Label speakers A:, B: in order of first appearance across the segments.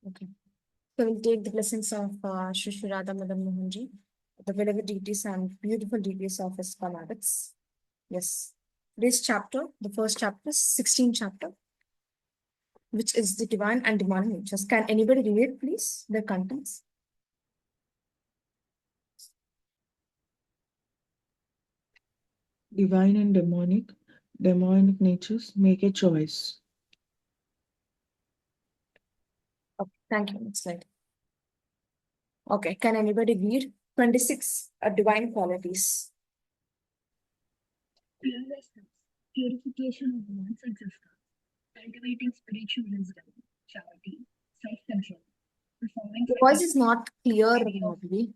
A: Okay. So we'll take the blessings of Shri Shri Radha Madan Mohanji, the beloved deities and beautiful deities of his beloveds. Yes. This chapter, the first chapter, 16th chapter, which is the divine and demonic natures. Can anybody read it, please? The contents.
B: Divine and demonic natures make a choice.
A: Okay, thank you. Next slide. Okay, can anybody read 26 divine qualities?
C: Fearlessness, purification of one's existence, cultivating spiritual wisdom, charity, self-control, performing
A: The
C: for
A: voice is
C: others.
A: not clear,
C: Study of
A: Madhuri.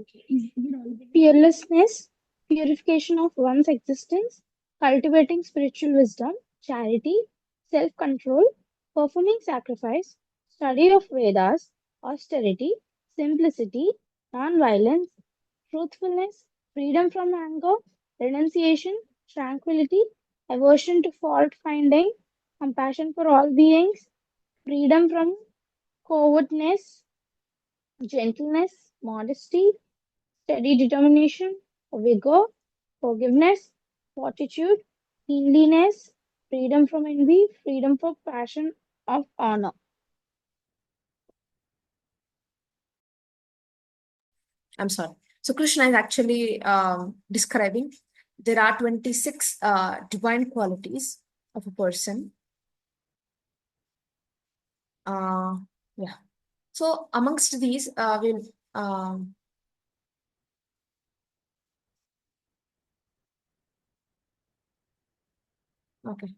C: okay, is it audible?
D: Fearlessness, purification of one's existence, cultivating spiritual wisdom, charity, self control, performing sacrifice, study of Vedas, austerity, simplicity, non violence, truthfulness, freedom from anger, renunciation, tranquility, aversion to fault finding, compassion for all beings, freedom from cowardness, gentleness, modesty, steady determination, vigor, forgiveness, fortitude, cleanliness, freedom from envy, freedom from passion of honor.
A: I'm sorry. So Krishna is actually describing there are 26 divine qualities of a person. Yeah. So amongst these, we'll okay.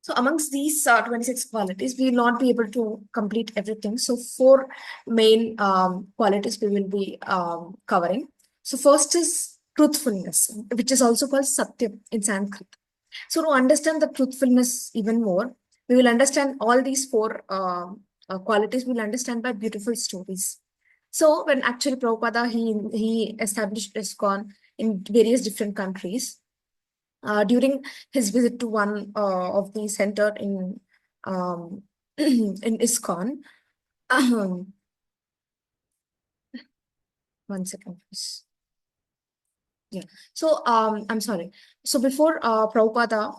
A: So amongst these 26 qualities, we will not be able to complete everything. So four main qualities we will be covering. So first is truthfulness, which is also called Satyam in Sanskrit. So to understand the truthfulness even more, we will understand all these four qualities. We'll understand by beautiful stories. So when actually Prabhupada he established ISKCON in various different countries, during his visit to one of the center in in ISKCON. One second, please. Yeah. So I'm sorry. So before Prabhupada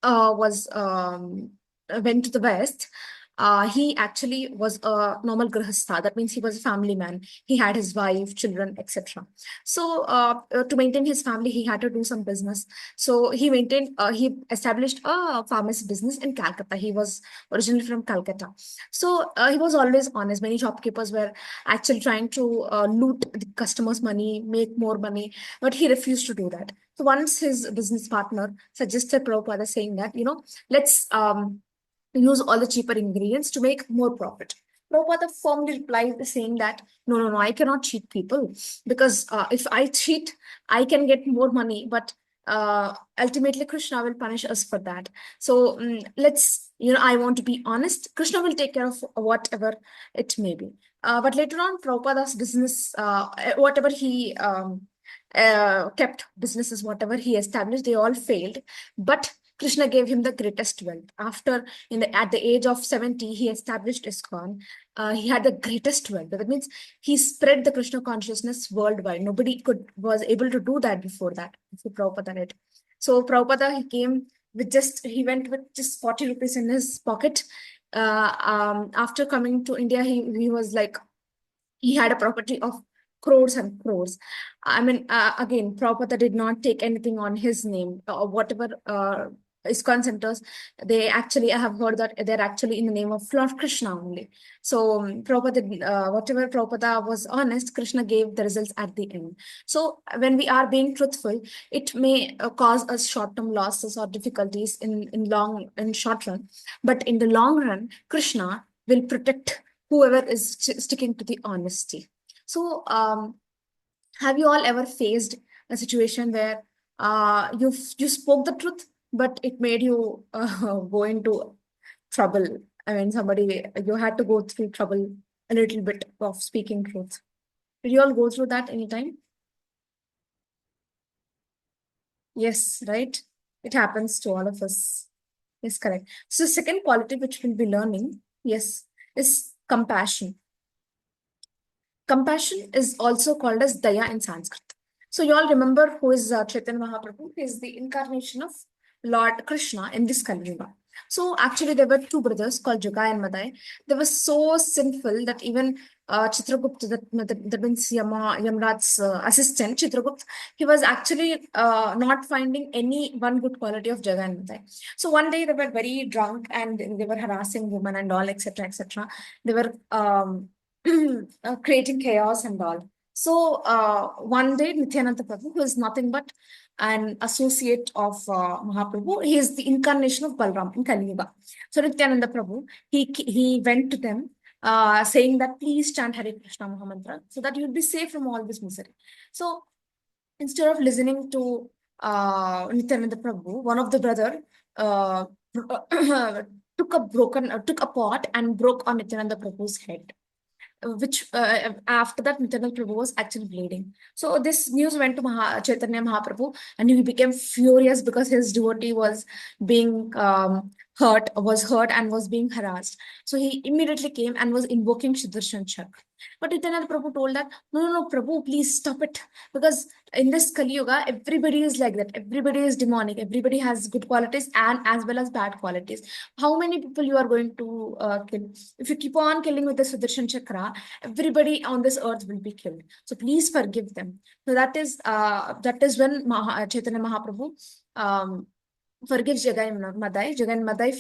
A: was went to the West, he actually was a normal grahastha. That means he was a family man. He had his wife, children, etc. So to maintain his family, he had to do some business. So he established a pharmacy business in Calcutta. He was originally from Calcutta. So he was always honest. Many shopkeepers were actually trying to loot the customers' money, make more money, but he refused to do that. So once his business partner suggested Prabhupada saying that, let's use all the cheaper ingredients to make more profit. Prabhupada firmly replied saying that, no, I cannot cheat people because if I cheat, I can get more money, but ultimately Krishna will punish us for that. So I want to be honest. Krishna will take care of whatever it may be. But later on, Prabhupada's business, whatever he kept businesses, whatever he established, they all failed. But Krishna gave him the greatest wealth. At the age of 70, he established ISKCON. He had the greatest wealth. That means he spread the Krishna consciousness worldwide. Nobody was able to do that before that. Before Prabhupada did. So Prabhupada, he went with just 40 rupees in his pocket. After coming to India, he was like, he had a property of crores and crores. I mean, again, Prabhupada did not take anything on his name or whatever. ISKCON centers, I have heard that they're actually in the name of Lord Krishna only. So Prabhupada, whatever Prabhupada was honest, Krishna gave the results at the end. So when we are being truthful, it may cause us short-term losses or difficulties in short run, but in the long run, Krishna will protect whoever is sticking to the honesty. So, have you all ever faced a situation where you spoke the truth, but it made you go into trouble? I mean, you had to go through trouble a little bit of speaking truth. Did you all go through that anytime? Yes, right? It happens to all of us. Yes, correct. So, second quality which we'll be learning Yes, is compassion. Compassion is also called as Daya in Sanskrit. So you all remember who is Chaitanya Mahaprabhu? He is the incarnation of Lord Krishna in this Kali Yuga. So actually there were two brothers called Jagai and Madai. They were so sinful that even Chitragupta, that means Yamraj's assistant, Chitragupta, he was actually not finding any one good quality of Jagai and Madai. So one day they were very drunk and they were harassing women and all, etc., etc. They were creating chaos and all. So one day, Nityananda Prabhu, who is nothing but an associate of Mahaprabhu, he is the incarnation of Balram in Kali Yuga. So Nityananda Prabhu, he went to them saying that please chant Hare Krishna Mahamantra so that you will be safe from all this misery. So instead of listening to Nityananda Prabhu, one of the brother uh, took a pot and broke on Nityananda Prabhu's head, which after that Nityananda Prabhu was actually bleeding. So this news went to Chaitanya Mahaprabhu, and he became furious because his devotee was being hurt and was being harassed. So he immediately came and was invoking Sudarshan Chakra. But Nityananda Prabhu told that, no, Prabhu, please stop it. Because in this Kali Yuga, everybody is like that. Everybody is demonic. Everybody has good qualities and as well as bad qualities. How many people you are going to kill? If you keep on killing with the Sudarshan Chakra, everybody on this earth will be killed. So please forgive them. So that is when Chaitanya Mahaprabhu forgives Jagai and Madai. Jagai and Madai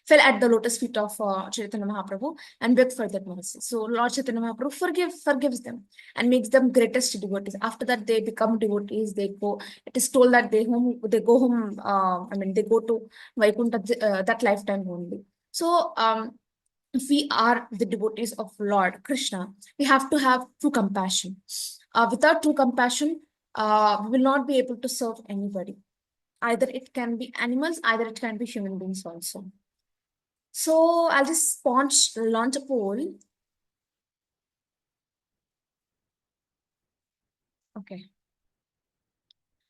A: fell at the lotus feet of Chaitanya Mahaprabhu and begged for that mercy. So Lord Chaitanya Mahaprabhu forgives them and makes them greatest devotees. After that, they become devotees. They go. It is told that they go home. They go to Vaikuntha that lifetime only. So if we are the devotees of Lord Krishna, we have to have true compassion. Without true compassion, we will not be able to serve anybody. Either it can be animals, either it can be human beings also. So I'll just launch a poll. Okay.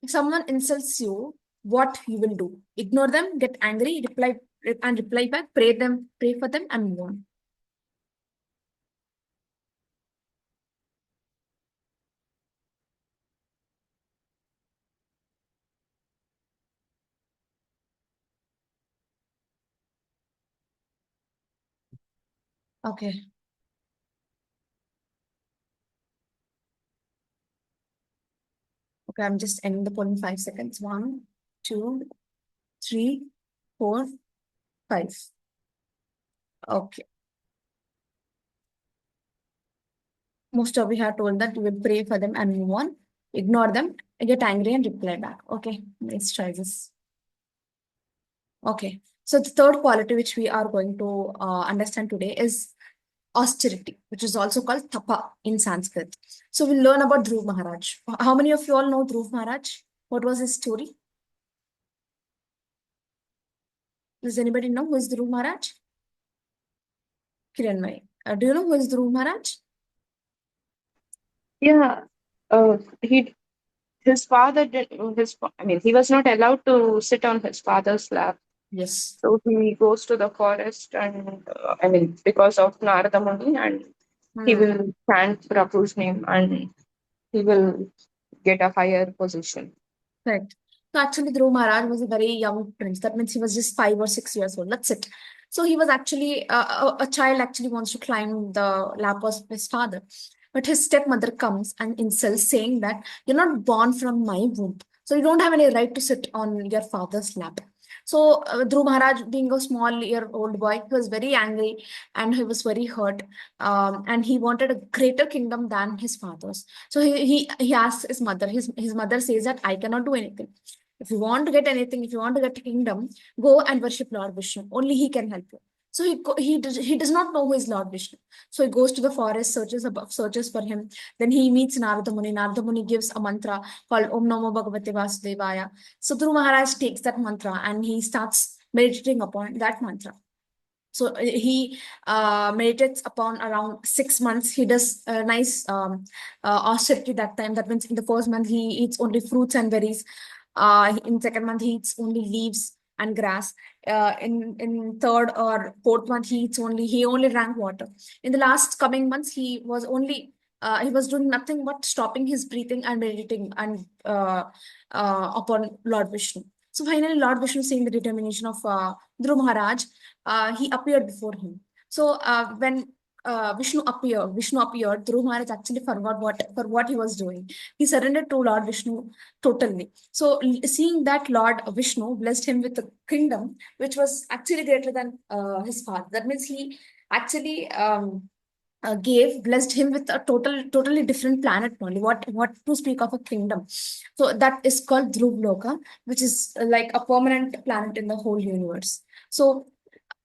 A: If someone insults you, what you will do? Ignore them, get angry, reply back, pray for them, and move on. Okay. Okay, I'm just ending the poll in 5 seconds. 1, 2, 3, 4, 5. Okay. Most of you have told that you will pray for them and move on. Ignore them, get angry and reply back. Okay, let's try this. Okay, so the third quality which we are going to understand today is austerity, which is also called tapa in Sanskrit. So we'll learn about Dhruv Maharaj. How many of you all know Dhruv Maharaj? What was his story? Does anybody know who is Dhruv Maharaj? Kiranmai. Do you know who is Dhruv Maharaj?
B: Yeah, his father did he was not allowed to sit on his father's lap.
A: Yes.
B: So he goes to the forest and because of Narada Muni, and he will chant Prabhu's name and he will get a higher position.
A: Correct. So actually, Dhruv Maharaj was a very young prince. That means he was just 5 or 6 years old. That's it. So he was actually a child. Actually, wants to climb the lap of his father, but his stepmother comes and insults, saying that you're not born from my womb, so you don't have any right to sit on your father's lap. So Dhruv Maharaj, being a small-year-old boy, he was very angry and he was very hurt, and he wanted a greater kingdom than his father's. So he asks his mother. His mother says that I cannot do anything. If you want to get anything, if you want to get a kingdom, go and worship Lord Vishnu. Only he can help you. So he does not know who is Lord Vishnu. So he goes to the forest, searches for him. Then he meets Narada Muni. Narada Muni gives a mantra called Om Namo Bhagavate Vasudevaya. So Dhruv Maharaj takes that mantra and he starts meditating upon that mantra. So he meditates upon around 6 months. He does a nice austerity that time. That means in the first month he eats only fruits and berries. In second month he eats only leaves and grass. In third or fourth month, he only drank water. In the last coming months, he was doing nothing but stopping his breathing and meditating and upon Lord Vishnu. So finally, Lord Vishnu, seeing the determination of Dhruv Maharaj, he appeared before him. So when Vishnu appeared, Dhruv Maharaj actually forgot what he was doing. He surrendered to Lord Vishnu totally. So seeing that, Lord Vishnu blessed him with a kingdom which was actually greater than his father. That means he actually blessed him with a totally different planet only. What to speak of a kingdom? So that is called Dhruv Loka, which is like a permanent planet in the whole universe. So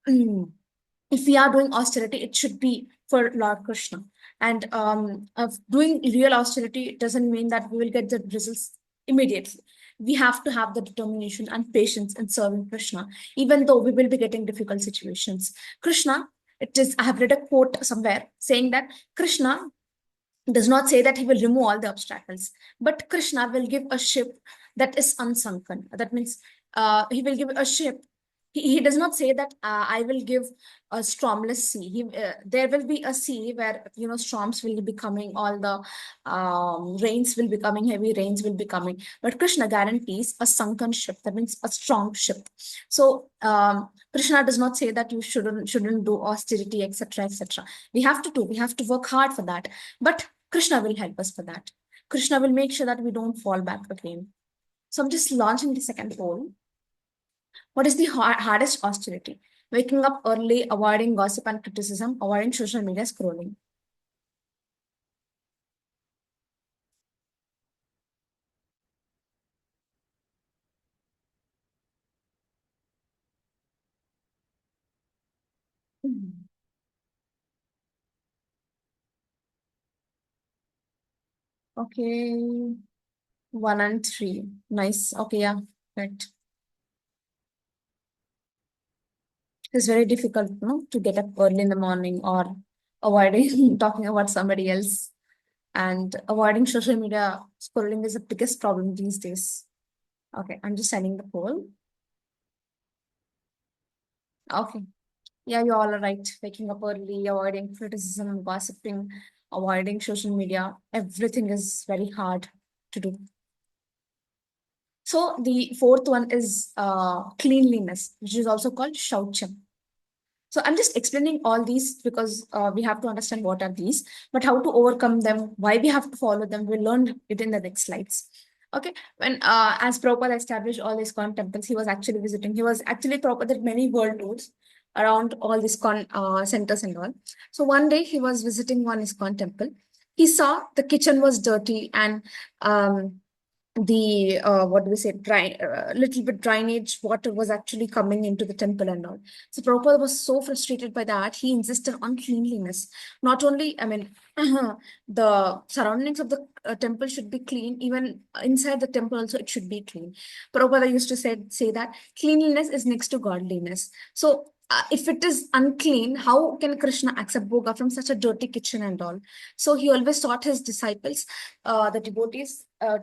A: if we are doing austerity, it should be for Lord Krishna. And of doing real austerity doesn't mean that we will get the results immediately. We have to have the determination and patience in serving Krishna, even though we will be getting difficult situations. Krishna, I have read a quote somewhere saying that Krishna does not say that he will remove all the obstacles, but Krishna will give a ship that is unsunken. That means he will give a ship. He does not say that I will give a stormless sea. There will be a sea where storms will be coming, all the rains will be coming, heavy rains will be coming. But Krishna guarantees a sunken ship. That means a strong ship. So Krishna does not say that you shouldn't do austerity, etc., etc. We have to do. We have to work hard for that. But Krishna will help us for that. Krishna will make sure that we don't fall back again. So I'm just launching the second poll. What is the hardest austerity? Waking up early, avoiding gossip and criticism, avoiding social media scrolling. Okay, 1 and 3. Nice. Okay, yeah, right. It's very difficult, to get up early in the morning or avoiding talking about somebody else, and avoiding social media scrolling is the biggest problem these days. Okay, I'm just sending the poll. Okay. Yeah, you all are right. Waking up early, avoiding criticism, gossiping, avoiding social media, everything is very hard to do. So the fourth one is cleanliness, which is also called shaucham. So I'm just explaining all these because we have to understand what are these, but how to overcome them, why we have to follow them, we'll learn it in the next slides. Okay, when as Prabhupada established all these temples, he was actually Prabhupada did many world tours around all these centers and all. So one day he was visiting one ISKCON temple. He saw the kitchen was dirty and the what do we say, little bit drainage water was actually coming into the temple and all. So Prabhupada was so frustrated by that, he insisted on cleanliness. Not only, I mean, the surroundings of the temple should be clean, even inside the temple also it should be clean. Prabhupada used to say that cleanliness is next to godliness. So if it is unclean, how can Krishna accept bhoga from such a dirty kitchen and all? So he always taught his disciples, the devotees, how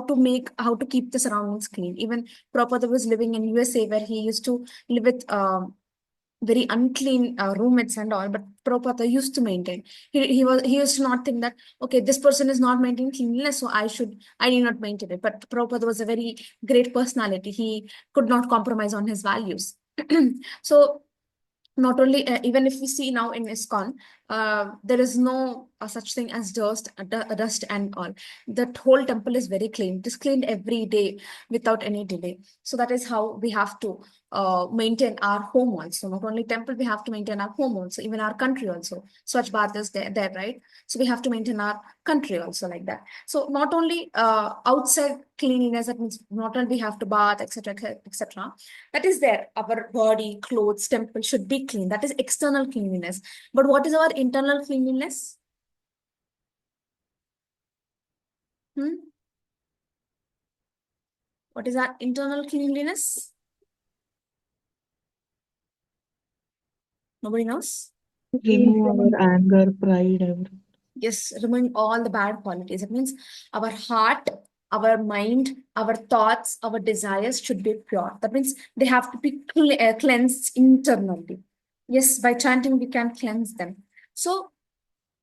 A: to keep the surroundings clean. Even Prabhupada was living in USA, where he used to live with very unclean roommates and all, but Prabhupada used to maintain. He used to not think that, okay, this person is not maintaining cleanliness, so I need not maintain it. But Prabhupada was a very great personality. He could not compromise on his values. So not only, even if we see now in ISKCON, there is no such thing as dust and all. That whole temple is very clean. It is cleaned every day without any delay. So that is how we have to maintain our home also. Not only temple, we have to maintain our home also, even our country also. Swachh Bharat is there, right? So we have to maintain our country also like that. So not only outside cleanliness, that means not only we have to bath, etc., etc. That is there. Our body, clothes, temple should be clean. That is external cleanliness. But what is our internal cleanliness? What is our internal cleanliness? Nobody knows?
E: Remove our anger, pride, everything.
A: Yes, removing all the bad qualities. It means our heart our mind, our thoughts, our desires should be pure. That means they have to be cleansed internally. Yes, by chanting, we can cleanse them. So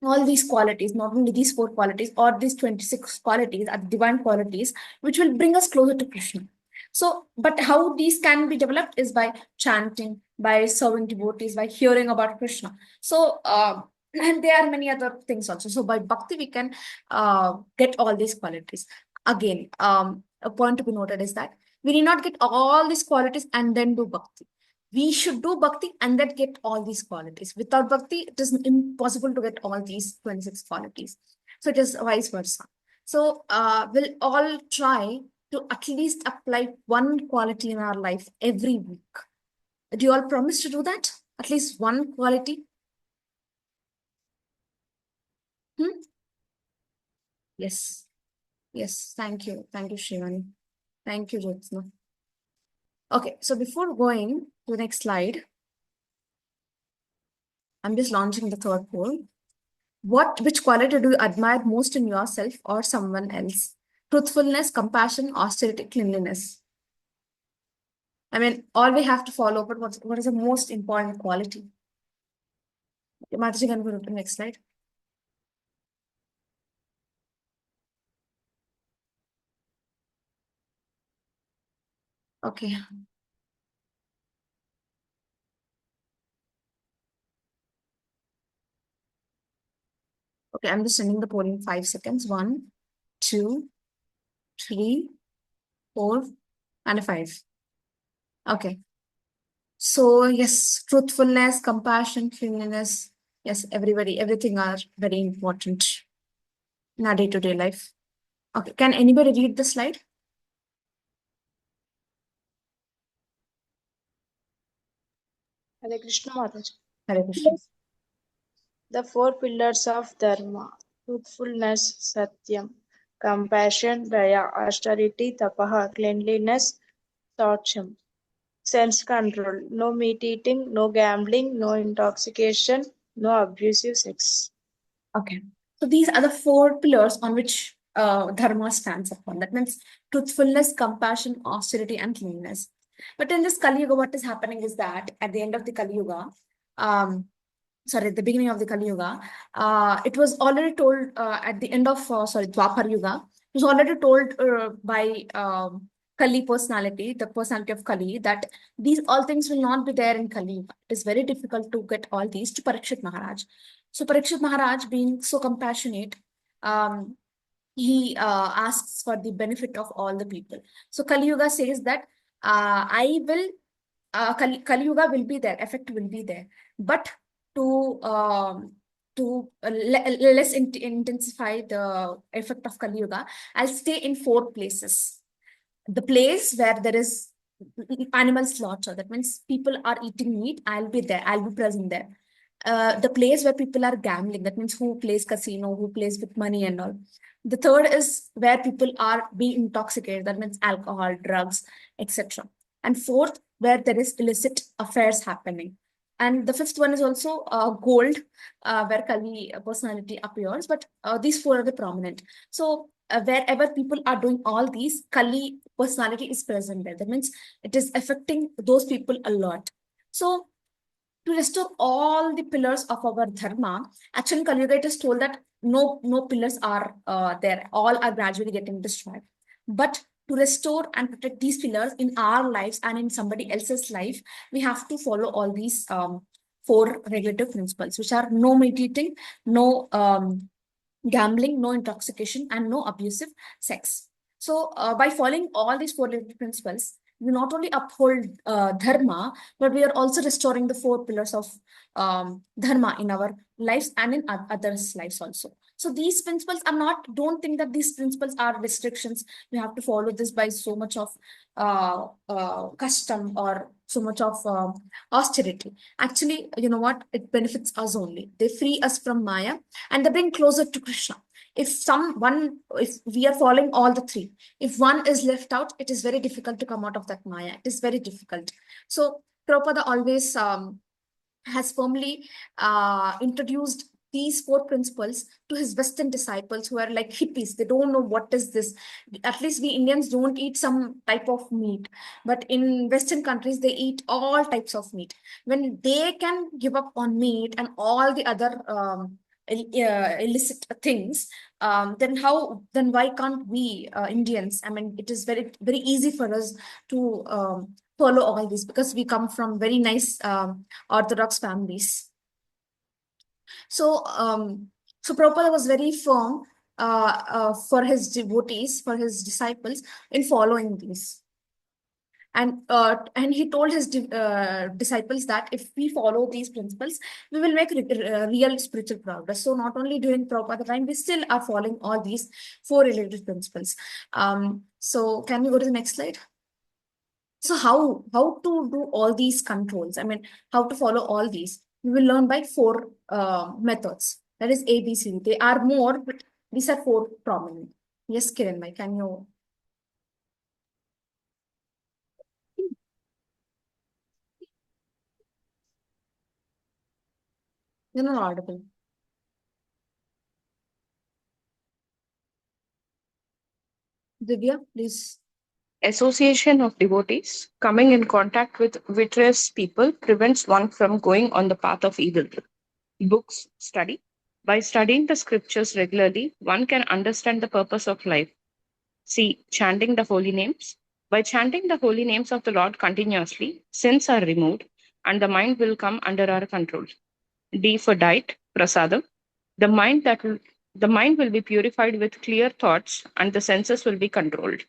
A: all these qualities, not only these 4 qualities or these 26 qualities are divine qualities, which will bring us closer to Krishna. So, but how these can be developed is by chanting, by serving devotees, by hearing about Krishna. So, and there are many other things also. So, by bhakti, we can get all these qualities. Again, a point to be noted is that we need not get all these qualities and then do bhakti. We should do bhakti and then get all these qualities. Without bhakti, it is impossible to get all these 26 qualities. So it is vice versa. So we'll all try to at least apply one quality in our life every week. Do you all promise to do that? At least one quality? Yes. Yes. Thank you. Thank you, Shivani. Thank you, Jyotsna. Okay. So before going to the next slide, I'm just launching the third poll. Which quality do you admire most in yourself or someone else? Truthfulness, compassion, austerity, cleanliness. I mean, all we have to follow, but what is the most important quality? Mataji, can we go to the next slide? Okay. Okay, I'm just sending the poll in 5 seconds. 1, 2, 3, 4, and a 5. Okay. So yes, truthfulness, compassion, cleanliness. Yes, everything are very important in our day-to-day life. Okay, can anybody read the slide?
E: Hare Krishna Mataji.
A: Hare Krishna.
E: The 4 pillars of Dharma: truthfulness, Satyam; compassion, Daya; austerity, Tapaha; cleanliness, Saucham; self-control, no meat eating, no gambling, no intoxication, no abusive sex.
A: Okay. So these are the 4 pillars on which Dharma stands upon. That means truthfulness, compassion, austerity, and cleanliness. But in this Kali Yuga, what is happening is that at the end of the Kali Yuga, at the beginning of the Kali Yuga, it was already told at the end of, Dwapar Yuga, it was already told by Kali personality, the personality of Kali, that these all things will not be there in Kali Yuga. It is very difficult to get all these to Parikshit Maharaj. So Parikshit Maharaj, being so compassionate, he asks for the benefit of all the people. So Kali Yuga says that Kali Yuga will be there, effect will be there, but to less intensify the effect of Kali Yuga, I'll stay in 4 places. The place where there is animal slaughter, that means people are eating meat, I'll be there, I'll be present there. The place where people are gambling, that means who plays casino, who plays with money and all. The third is where people are being intoxicated, that means alcohol, drugs, etc. And fourth, where there is illicit affairs happening. And the fifth one is also gold, where Kali personality appears, but these 4 are the prominent. So wherever people are doing all these, Kali personality is present there. That means it is affecting those people a lot. So to restore all the pillars of our dharma, actually Kali Yuga, it is told that no pillars are there. All are gradually getting destroyed. But to restore and protect these pillars in our lives and in somebody else's life, we have to follow all these 4 regulative principles, which are no meat eating, no gambling, no intoxication, and no abusive sex. So by following all these 4 regulative principles, we not only uphold dharma, but we are also restoring the 4 pillars of dharma in our lives and in others' lives also. So these principles are not, don't think that these principles are restrictions. We have to follow this by so much of custom or so much of austerity. Actually, you know what? It benefits us only. They free us from Maya and they bring closer to Krishna. If we are following all the 3, if one is left out, it is very difficult to come out of that Maya. It is very difficult. So Prabhupada always has firmly introduced these 4 principles to his Western disciples who are like hippies. They don't know what is this. At least we Indians don't eat some type of meat, but in Western countries, they eat all types of meat. When they can give up on meat and all the other illicit things, then why can't we Indians? I mean, it is very, very easy for us to follow all this because we come from very nice Orthodox families. So Prabhupada was very firm for his devotees, for his disciples in following these. And he told his disciples that if we follow these principles, we will make real spiritual progress. So not only during Prabhupada time, we still are following all these 4 related principles. So can we go to the next slide? So how to do all these controls? I mean, how to follow all these? We will learn by 4 methods. That is A, B, C. They are more, but these are 4 prominent. Yes, Kiran, can you? You're not audible. Divya, please.
B: Association of devotees coming in contact with virtuous people prevents one from going on the path of evil. Books study. By studying the scriptures regularly, one can understand the purpose of life. C. Chanting the holy names. By chanting the holy names of the Lord continuously, sins are removed and the mind will come under our control. D for diet, prasadam. The mind will be purified with clear thoughts and the senses will be controlled.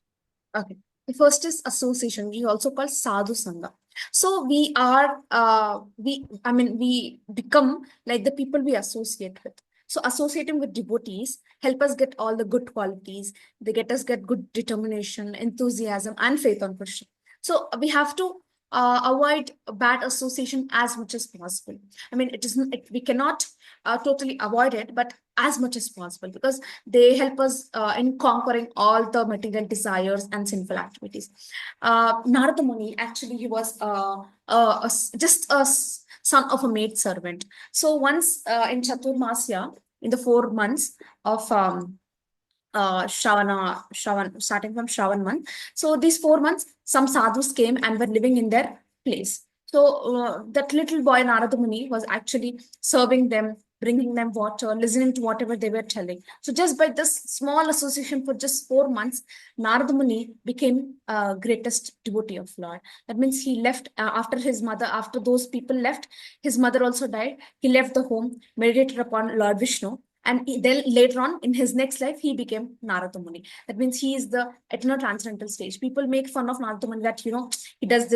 A: Okay. The first is association. We also call sadhu sangha. So we become like the people we associate with. So associating with devotees help us get all the good qualities. They get good determination, enthusiasm, and faith on Krishna. So we have to avoid bad association as much as possible. I mean, we cannot totally avoid it, but as much as possible, because they help us in conquering all the material desires and sinful activities. Narada Muni, actually, he was just a son of a maid servant. So once in Chaturmasya, in the 4 months of Shravan, starting from Shravan month. So these 4 months, some sadhus came and were living in their place. So that little boy Narada Muni was actually serving them, bringing them water, listening to whatever they were telling. So just by this small association for just 4 months, Narada Muni became greatest devotee of Lord. That means he left after his mother, after those people left, his mother also died. He left the home, meditated upon Lord Vishnu, and then later on in his next life, he became Narada Muni. That means he is the eternal transcendental stage. People make fun of Narada Muni that, he does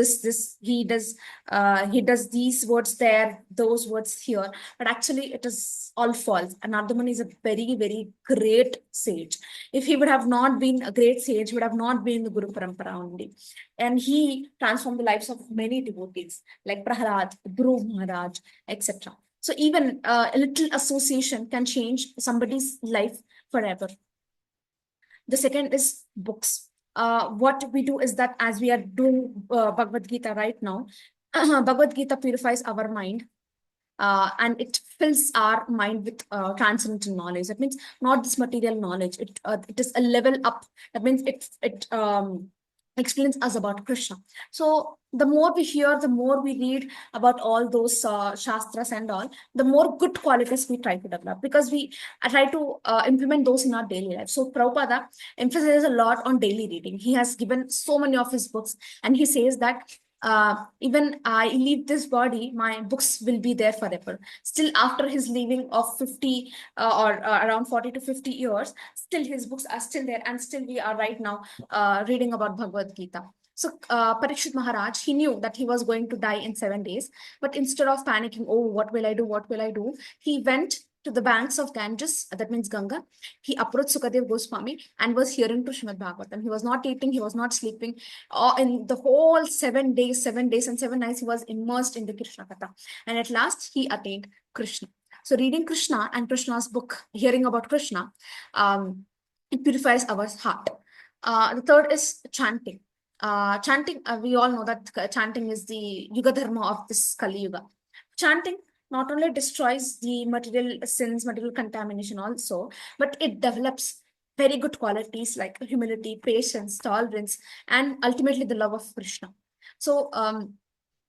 A: he does these words there, those words here. But actually, it is all false. And Narada Muni is a very, very great sage. If he would have not been a great sage, he would have not been the Guru Parampara only. And he transformed the lives of many devotees like Prahlad, Dhruv Maharaj, etc. So even a little association can change somebody's life forever. The second is books. What we do is that as we are doing Bhagavad Gita right now, Bhagavad Gita purifies our mind. And it fills our mind with transcendental knowledge. That means not this material knowledge. It is a level up. That means it explains us about Krishna. So the more we hear, the more we read about all those shastras and all, the more good qualities we try to develop, because we try to implement those in our daily life. So Prabhupada emphasizes a lot on daily reading. He has given so many of his books, and he says that even I leave this body, my books will be there forever. Still, after his leaving of 50 or around 40 to 50 years, still his books are still there, and still we are right now reading about Bhagavad Gita. So Parikshit Maharaj, he knew that he was going to die in 7 days, but instead of panicking, oh, what will I do? What will I do? He went to the banks of Ganges, that means Ganga. He approached Sukadev Goswami and was hearing to Srimad Bhagavatam. He was not eating, he was not sleeping. In the whole 7 days, 7 days and 7 nights, he was immersed in the Krishna Katha. And at last, he attained Krishna. So reading Krishna and Krishna's book, hearing about Krishna, it purifies our heart. The third is chanting. Chanting, we all know that chanting is the Yuga Dharma of this Kali Yuga. Chanting not only destroys the material sins, material contamination also, but it develops very good qualities like humility, patience, tolerance, and ultimately the love of Krishna. So,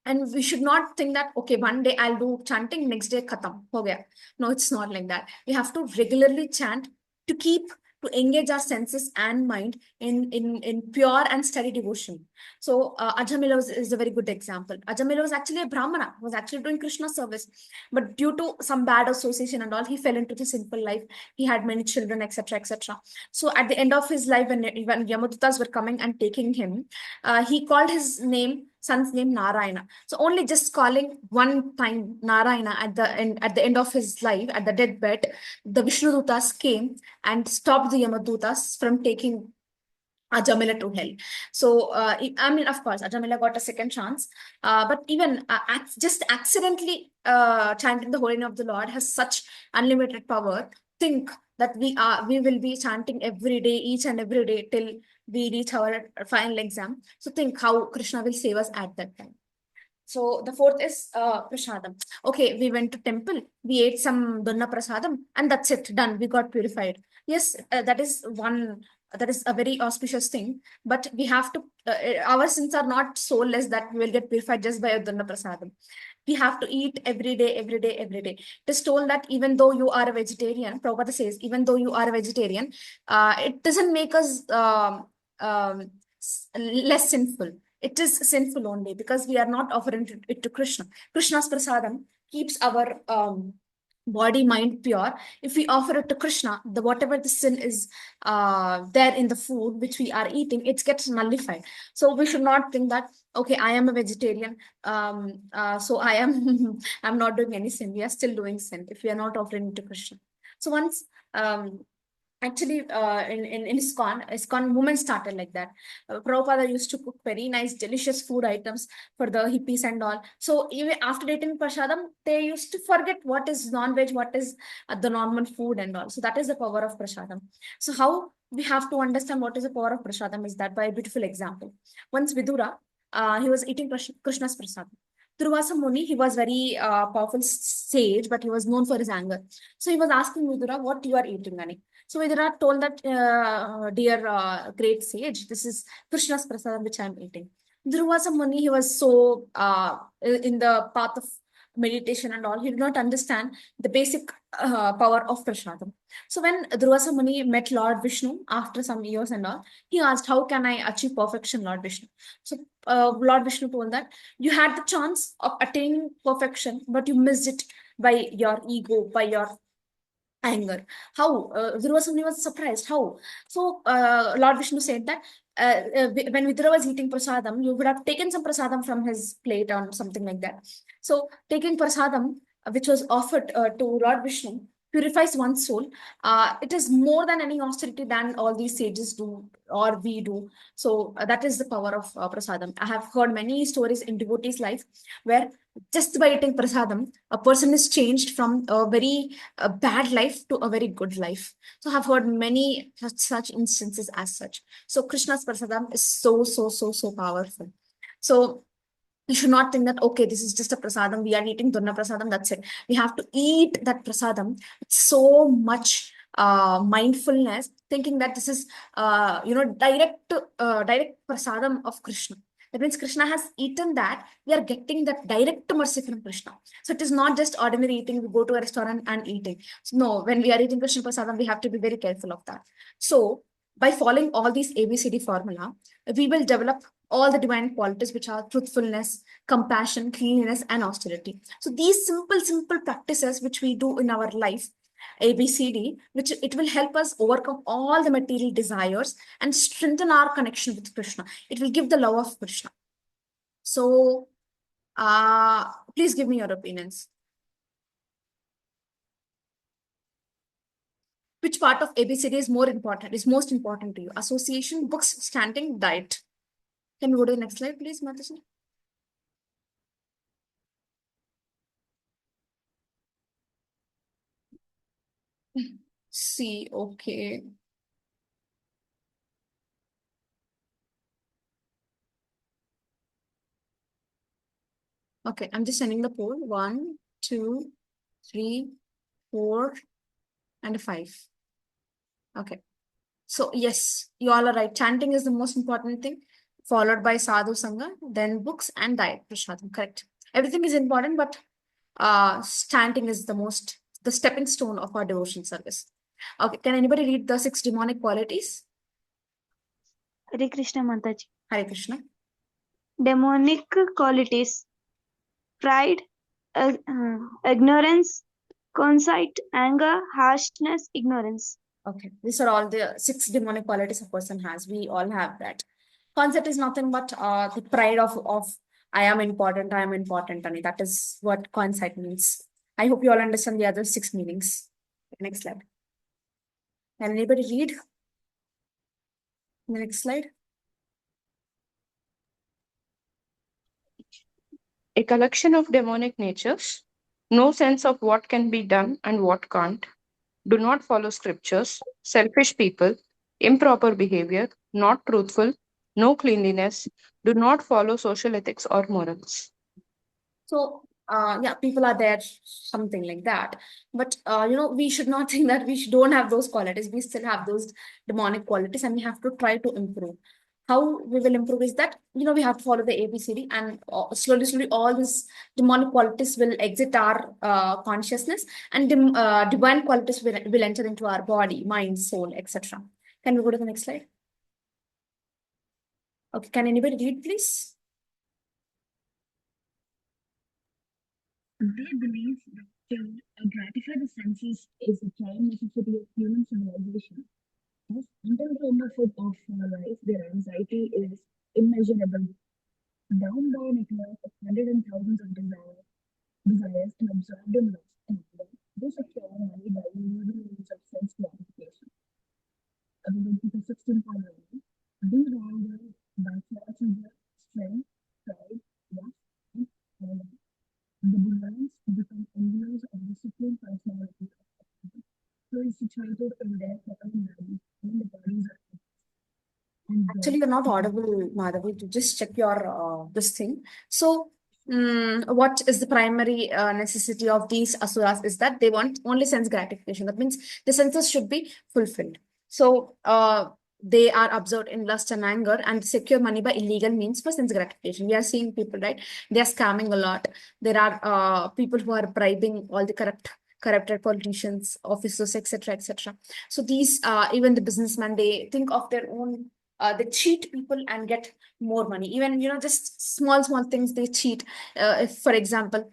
A: and we should not think that, okay, one day I'll do chanting, next day khatam, ho gaya. No, it's not like that. We have to regularly chant to keep, to engage our senses and mind in pure and steady devotion. So Ajamila is a very good example. Ajamila was actually a Brahmana, was actually doing Krishna service, but due to some bad association and all, he fell into the simple life. He had many children, etc., etc. So at the end of his life, when Yamadutas were coming and taking him, he called his son's name Narayana. So only just calling one time Narayana at the end of his life, at the deathbed, the Vishnu Dutas came and stopped the Yamadutas from taking Ajamila to hell. So, I mean, of course, Ajamila got a second chance. But even just accidentally chanting the holy name of the Lord has such unlimited power. Think that we will be chanting every day, each and every day till we reach our final exam. So think how Krishna will save us at that time. So the fourth is prasadam. Okay, we went to temple, we ate some donna prasadam, and that's it, done. We got purified. Yes, that is one. That is a very auspicious thing. But we have to. Our sins are not so less that we will get purified just by a donna prasadam. We have to eat every day, every day, every day. It is told that even though you are a vegetarian, Prabhupada says, even though you are a vegetarian, it doesn't make us less sinful. It is sinful only because we are not offering it to Krishna. Krishna's prasadam keeps our body, mind pure. If we offer it to Krishna, the whatever the sin is there in the food which we are eating, it gets nullified. So we should not think that, okay, I am a vegetarian, so I am I'm not doing any sin. We are still doing sin if we are not offering it to Krishna. So once actually in ISKCON movement started like that. Prabhupada used to cook very nice delicious food items for the hippies and all. So even after eating prasadam, they used to forget what is non-veg, what is the normal food and all. So that is the power of prasadam. So how we have to understand what is the power of prasadam is that by a beautiful example. Once Vidura, he was eating Krishna's prasadam. Durvasa Muni, he was very powerful sage, but he was known for his anger. So he was asking Vidura, what you are eating, Ani? So Vidura told that, dear great sage, this is Krishna's prasadam which I am eating. Durvasa Muni, he was so in the path of meditation and all, he did not understand the basic power of prasadam. So when Durvasa Muni met Lord Vishnu after some years and all, he asked, how can I achieve perfection, Lord Vishnu? So Lord Vishnu told that you had the chance of attaining perfection, but you missed it by your ego, by your anger. How? Durvasuni was surprised. How? So Lord Vishnu said that when Vidura was eating prasadam, you would have taken some prasadam from his plate or something like that. So taking prasadam, which was offered to Lord Vishnu, purifies one's soul. It is more than any austerity than all these sages do or we do. So that is the power of prasadam. I have heard many stories in devotees' life where just by eating prasadam, a person is changed from a very bad life to a very good life. So I've heard many such instances as such. So Krishna's prasadam is so powerful. So you should not think that, okay, this is just a prasadam, we are eating Durna prasadam, that's it. We have to eat that prasadam with so much mindfulness, thinking that this is direct prasadam of Krishna. That means Krishna has eaten that, we are getting that direct mercy from Krishna. So it is not just ordinary eating, we go to a restaurant and eating. So no, when we are eating Krishna prasadam, we have to be very careful of that. So by following all these ABCD formula, we will develop all the divine qualities, which are truthfulness, compassion, cleanliness, and austerity. So these simple practices which we do in our life, ABCD, which it will help us overcome all the material desires and strengthen our connection with Krishna. It will give the love of Krishna. So please give me your opinions. Which part of ABCD is most important to you? Association, books, standing, diet. Can we go to the next slide, please, Mataji? See, okay. Okay, I'm just sending the poll. 1, 2, 3, 4, and a 5. Okay. So yes, you all are right. Chanting is the most important thing, followed by sadhu sangha, then books and diet prashadam. Correct. Everything is important, but chanting is the stepping stone of our devotion service. Okay. Can anybody read the 6 demonic qualities?
F: Hare Krishna Mataji.
A: Hare Krishna.
F: Demonic qualities: pride, ignorance, conceit, anger, harshness, ignorance.
A: Okay. These are all the 6 demonic qualities a person has. We all have that. Concept is nothing but the pride of I am important, and that is what conceit means. I hope you all understand the other 6 meanings. Next slide. Can anybody read? The next slide.
B: A collection of demonic natures, no sense of what can be done and what can't, do not follow scriptures, selfish people, improper behavior, not truthful, no cleanliness, do not follow social ethics or morals.
A: So, yeah, people are there, something like that. But, we should not think that don't have those qualities. We still have those demonic qualities and we have to try to improve. How we will improve is that, we have to follow the ABCD, and slowly, all these demonic qualities will exit our consciousness, and divine qualities will enter into our body, mind, soul, etc. Can we go to the next slide? Okay, can anybody read, please?
C: They believe that to gratify the senses is a prime necessity of human civilization. As until the end of life, their anxiety is immeasurable, bound by a network of hundreds and thousands of desires and absorbed in lust and anger. They secure money by using means of sense gratification. Available to 16.9. These are by far strength, pride, lust, and anger. The demands become envious of disciplined personality who is situated in their common body when the bodies are
A: Actually, you're not audible, Madhavi. To just check your this thing. So, what is the primary necessity of these asuras is that they want only sense gratification. That means the senses should be fulfilled. So, they are absorbed in lust and anger and secure money by illegal means for sense gratification. We are seeing people, right? They are scamming a lot. There are people who are bribing all the corrupted politicians, officers, etc., etc. So these, even the businessmen, they think of their own. They cheat people and get more money. Even, just small things they cheat. If, for example,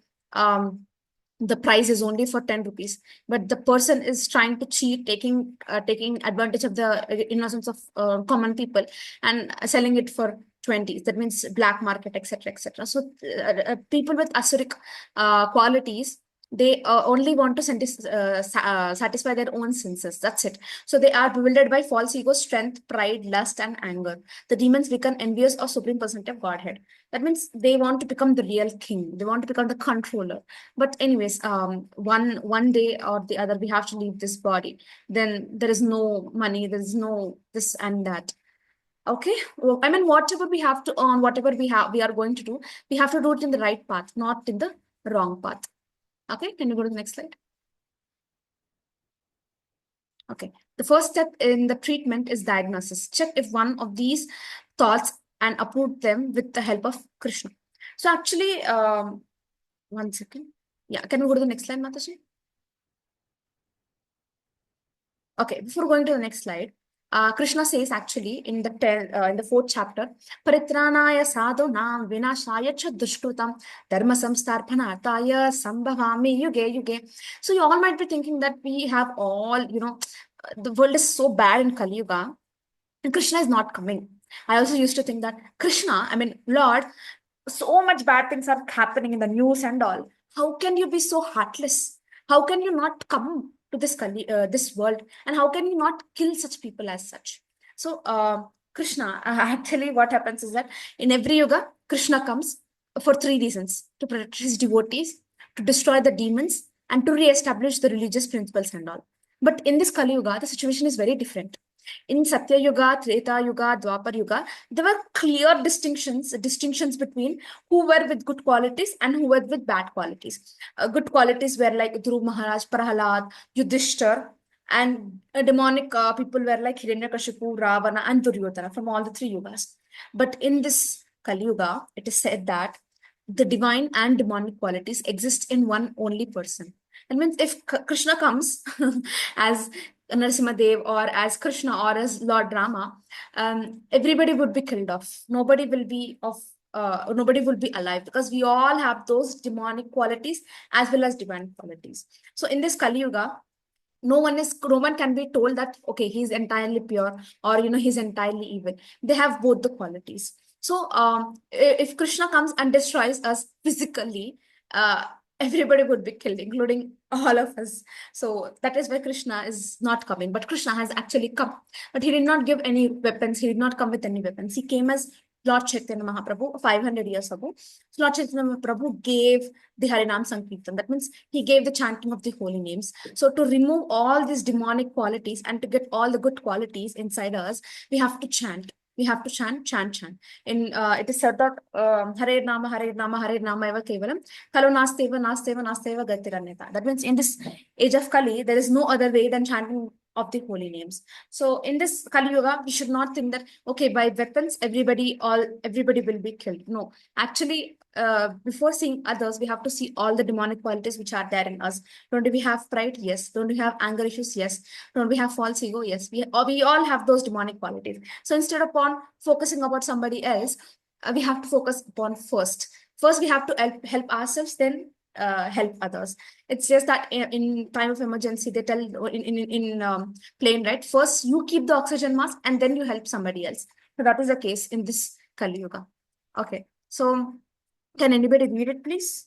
A: the price is only for 10 rupees, but the person is trying to cheat, taking advantage of the innocence of common people and selling it for 20. That means black market, etc., etc. So people with asuric qualities, they only want to satisfy their own senses. That's it. So they are bewildered by false ego, strength, pride, lust, and anger. The demons become envious of supreme personality of Godhead. That means they want to become the real king. They want to become the controller. But anyways, one day or the other, we have to leave this body. Then there is no money. There is no this and that. Okay. Well, I mean, whatever we have to earn, whatever we are going to do, we have to do it in the right path, not in the wrong path. Okay, can you go to the next slide? Okay, the first step in the treatment is diagnosis. Check if one of these thoughts and uproot them with the help of Krishna. So actually, 1 second. Yeah, can we go to the next slide, Mataji? Okay, before going to the next slide, Krishna says actually in the 4th chapter, Paritranaya sadhunam vinashaya cha dushkrutam dharma samstarpanataya sambhavami yuge yuge. So you all might be thinking that we have all, the world is so bad in Kali Yuga and Krishna is not coming. I also used to think that Krishna, I mean, Lord, so much bad things are happening in the news and all. How can you be so heartless? How can you not come to this world? And how can you not kill such people as such? So, Krishna, actually, what happens is that in every yuga, Krishna comes for 3 reasons: to protect his devotees, to destroy the demons, and to re-establish the religious principles and all. But in this Kali Yuga, the situation is very different. In Satya Yuga, Treta Yuga, Dwapar Yuga, there were clear distinctions between who were with good qualities and who were with bad qualities. Good qualities were like Dhruv Maharaj, Prahalad, Yudhishthir, and demonic people were like Hiranyakashipu, Ravana, and Duryodhana from all the three yugas. But in this Kali Yuga, it is said that the divine and demonic qualities exist in one only person. That means if Krishna comes as Narasimha Dev or as Krishna or as Lord Rama, everybody would be killed off. Nobody will be alive, because we all have those demonic qualities as well as divine qualities. So in this Kali Yuga, no one can be told that okay, he's entirely pure, or he's entirely evil. They have both the qualities. So if Krishna comes and destroys us physically, uh, everybody would be killed, including all of us. So that is why Krishna is not coming. But Krishna has actually come, but he did not give any weapons. He did not come with any weapons. He came as Lord Chaitanya Mahaprabhu 500 years ago. So Lord Chaitanya Mahaprabhu gave the Harinam Sankirtan. That means he gave the chanting of the holy names. So to remove all these demonic qualities and to get all the good qualities inside us, we have to chant. We have to chant. In it is said that Hare Nama, Hare Nama, Hare Nama eva kevalam, Kalo nasteva, nasteva, nasteva gatiranyata. That means in this age of Kali, there is no other way than chanting of the holy names. So in this Kali Yuga, we should not think that okay, by weapons everybody will be killed. No, actually, before seeing others, we have to see all the demonic qualities which are there in us. Don't we have pride? Yes. Don't we have anger issues? Yes. Don't we have false ego? Yes. We all have those demonic qualities. So instead of focusing about somebody else, we have to focus upon first. First, we have to help ourselves, then help others. It's just that in time of emergency, they tell in plane, right? First, you keep the oxygen mask and then you help somebody else. So that is the case in this Kali Yuga. Okay. So can anybody read it, please?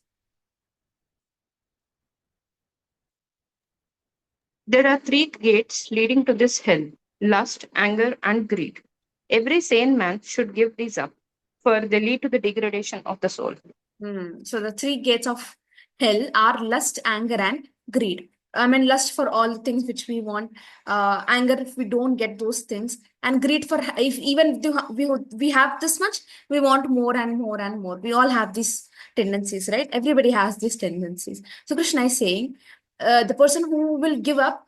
B: There are three gates leading to this hell: lust, anger, and greed. Every sane man should give these up, for they lead to the degradation of the soul.
A: So the three gates of hell are lust, anger, and greed. I mean, lust for all the things which we want, anger if we don't get those things, and greed for if even we have this much, we want more and more and more. We all have these tendencies, right? Everybody has these tendencies. So Krishna is saying, the person who will give up,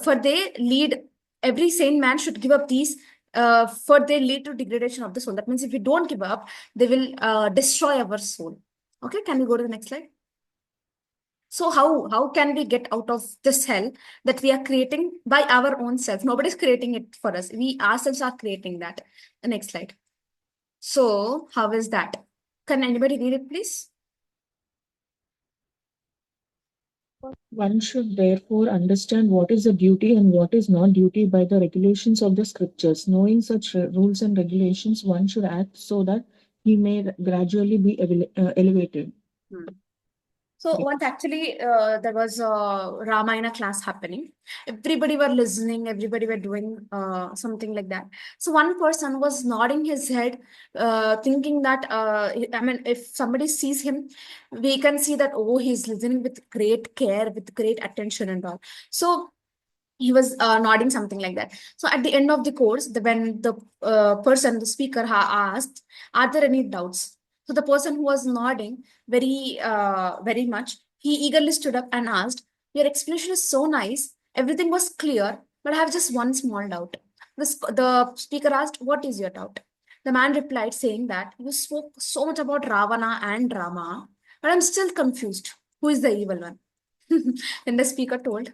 A: for they lead, every sane man should give up these, for they lead to degradation of the soul. That means if we don't give up, they will destroy our soul. Okay, can we go to the next slide? So how can we get out of this hell that we are creating by our own self? Nobody's creating it for us. We ourselves are creating that. The next slide. So how is that? Can anybody read it, please?
G: One should therefore understand what is the duty and what is not duty by the regulations of the scriptures. Knowing such rules and regulations, one should act so that he may gradually be elevated.
A: So once actually there was a Ramayana class happening. Everybody were listening, everybody were doing something like that. So one person was nodding his head, thinking that, I mean, if somebody sees him, we can see that, oh, he's listening with great care, with great attention and all. So he was nodding something like that. So at the end of the course, when the the speaker asked, are there any doubts? So the person who was nodding very much, he eagerly stood up and asked, your explanation is so nice, everything was clear, but I have just one small doubt. The speaker asked, what is your doubt? The man replied saying that you spoke so much about Ravana and Rama, but I'm still confused. Who is the evil one? Then the speaker told,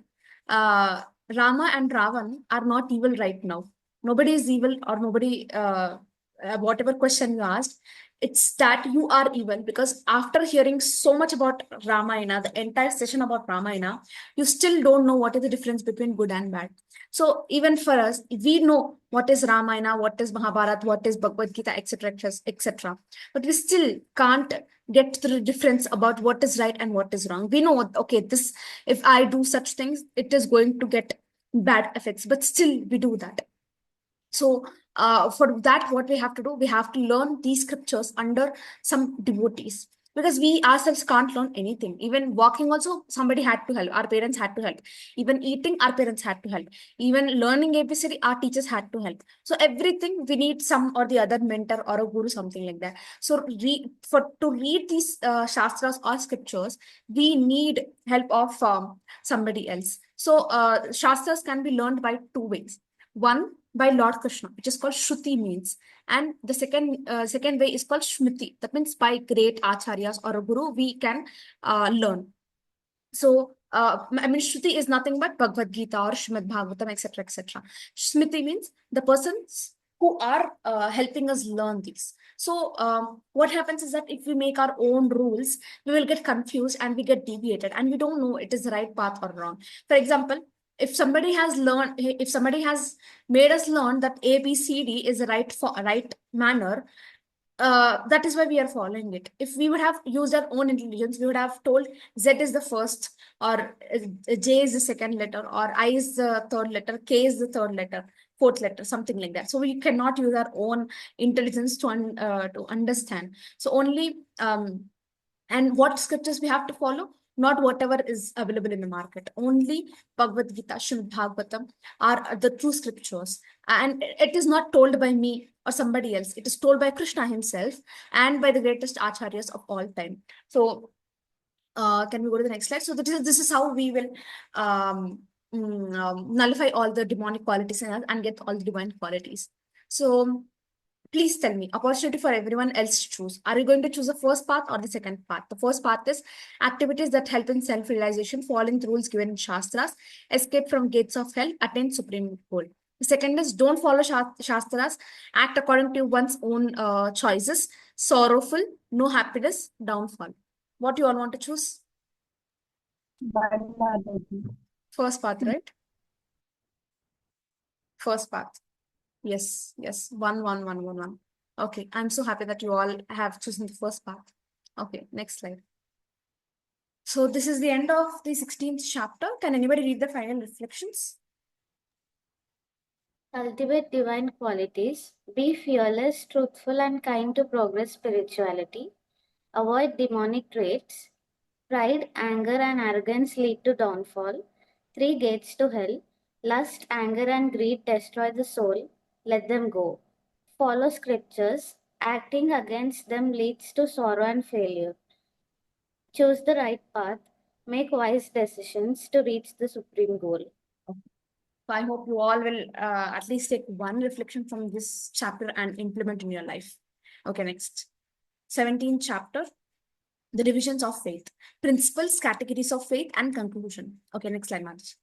A: uh, Rama and Ravan are not evil right now. Nobody is evil, or nobody, whatever question you asked, it's that you are evil, because after hearing so much about Ramayana, the entire session about Ramayana, you still don't know what is the difference between good and bad. So even for us, we know what is Ramayana, what is Mahabharata, what is Bhagavad Gita, etc., etc. But we still can't get to the difference about what is right and what is wrong. We know what, okay, this, if I do such things, it is going to get bad effects, but still we do that. So for that, what we have to do, we have to learn these scriptures under some devotees. because we ourselves can't learn anything. Even walking also, somebody had to help. Our parents had to help. Even eating, our parents had to help. Even learning ABCD, our teachers had to help. So everything we need some or the other mentor or a guru, something like that. So to read these shastras or scriptures, we need help of somebody else. So shastras can be learned by two ways. One, by Lord Krishna, which is called Shruti means, and the second way is called Shmriti. That means by great acharyas or a guru we can learn. So I mean, Shruti is nothing but Bhagavad Gita or Srimad Bhagavatam, etc., etc. Smriti means the persons who are helping us learn these. So what happens is that if we make our own rules, we will get confused and we get deviated, and we don't know it is the right path or wrong. For example, if somebody has made us learn that ABCD is the right manner, that is why we are following it. If we would have used our own intelligence, we would have told Z is the first, or J is the second letter, or I is the third letter, K is the third letter, fourth letter, something like that. So we cannot use our own intelligence to understand. So only and what scriptures we have to follow? Not whatever is available in the market. Only Bhagavad Gita, Srimad Bhagavatam are the true scriptures. And it is not told by me or somebody else. It is told by Krishna himself and by the greatest acharyas of all time. So can we go to the next slide? So this is how we will nullify all the demonic qualities in us and get all the divine qualities. So please tell me, opportunity for everyone else to choose. Are you going to choose the first path or the second path? The first path is activities that help in self-realization, following the rules given in Shastras, escape from gates of hell, attain supreme goal. The second is don't follow Shastras, act according to one's own choices, sorrowful, no happiness, downfall. What do you all want to choose? First path, right? First path. Yes, yes. 1 1 1 1 1. Okay, I'm so happy that you all have chosen the first path. Okay, next slide. So this is the end of the 16th chapter. Can anybody read the final reflections?
H: Cultivate divine qualities. Be fearless, truthful, and kind to progress spirituality. Avoid demonic traits. Pride, anger, and arrogance lead to downfall. 3 gates to hell. Lust, anger, and greed destroy the soul. Let them go. Follow scriptures. Acting against them leads to sorrow and failure. Choose the right path. Make wise decisions to reach the supreme goal.
A: So I hope you all will at least take one reflection from this chapter and implement in your life. Okay, next. 17th chapter, the divisions of faith, principles, categories of faith, and conclusion. Okay, next slide, Manoj.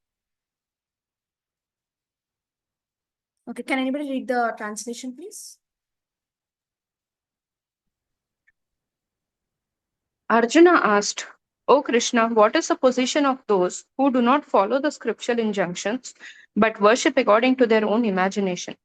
A: Okay, can anybody read the translation, please?
B: Arjuna asked, O Krishna, what is the position of those who do not follow the scriptural injunctions but worship according to their own imagination?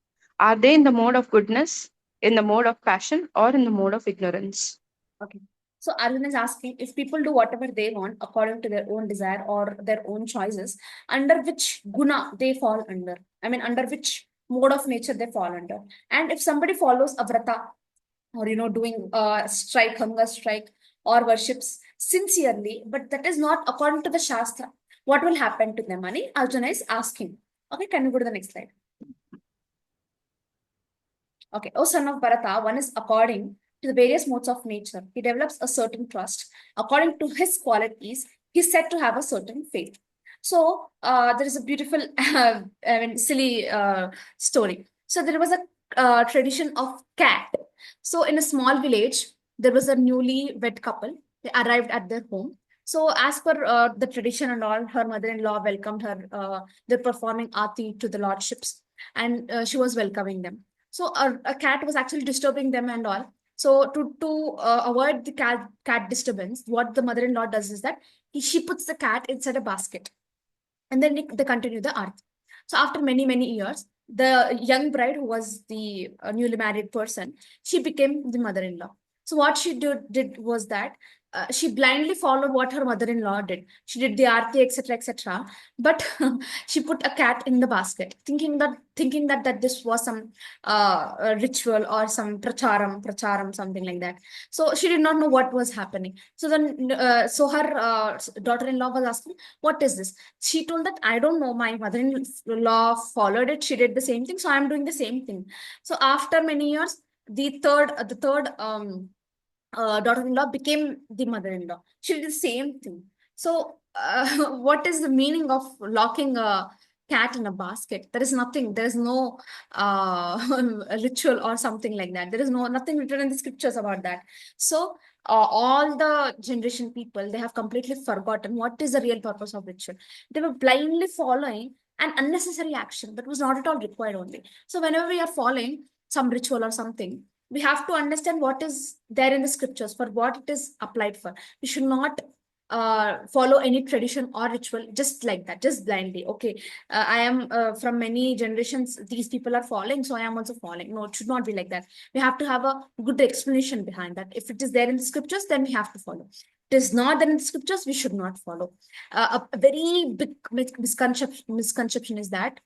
B: Are they in the mode of goodness, in the mode of passion, or in the mode of ignorance?
A: Okay. So Arjuna is asking if people do whatever they want according to their own desire or their own choices, under which guna they fall under. I mean, under which mode of nature they fall under. And if somebody follows a vrata or doing strike, hunger strike, or worships sincerely, but that is not according to the Shastra, what will happen to them? Ani Arjuna is asking. Okay, can we go to the next slide? Okay, O son of Bharata, one is according to the various modes of nature. He develops a certain trust. According to his qualities, he's said to have a certain faith. So there is a beautiful, I mean, silly story. So there was a tradition of cat. So in a small village, there was a newly wed couple. They arrived at their home. So as per the tradition and all, her mother-in-law welcomed her. They're performing aarti to the lordships, and she was welcoming them. So a cat was actually disturbing them and all. So to avoid the cat disturbance, what the mother-in-law does is that she puts the cat inside a basket, and then they continue the art. So after many years, the young bride, who was the newly married person, she became the mother-in-law. So what she did was that she blindly followed what her mother-in-law did. She did the aarti, etc., etc. But she put a cat in the basket, thinking that this was some ritual or some pracharam, something like that. So she did not know what was happening. So then, so her daughter-in-law was asking, "What is this?" She told that, "I don't know. My mother-in-law followed it. She did the same thing, so I'm doing the same thing." So after many years, the third daughter-in-law became the mother-in-law. She did the same thing. So, what is the meaning of locking a cat in a basket? There is nothing. There is no ritual or something like that. There is nothing written in the scriptures about that. So, all the generation people, they have completely forgotten what is the real purpose of ritual. They were blindly following an unnecessary action that was not at all required only. So, whenever we are following some ritual or something, we have to understand what is there in the scriptures for what it is applied for. We should not follow any tradition or ritual just like that, just blindly. Okay, I am from many generations, these people are following, so I am also following. No, it should not be like that. We have to have a good explanation behind that. If it is there in the scriptures, then we have to follow. It is not there in the scriptures, we should not follow. A very big misconception is that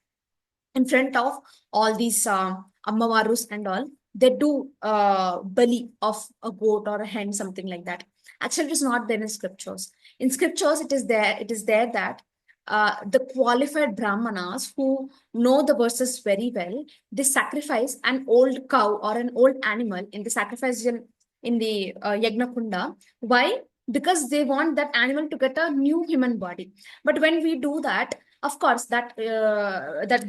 A: in front of all these ammavarus and all, they do bali of a goat or a hen, something like that. Actually, it is not there in scriptures. In scriptures, it is there that the qualified brahmanas who know the verses very well, they sacrifice an old cow or an old animal in the sacrifice in the yagna kunda. Why? Because they want that animal to get a new human body. But when we do that, of course, that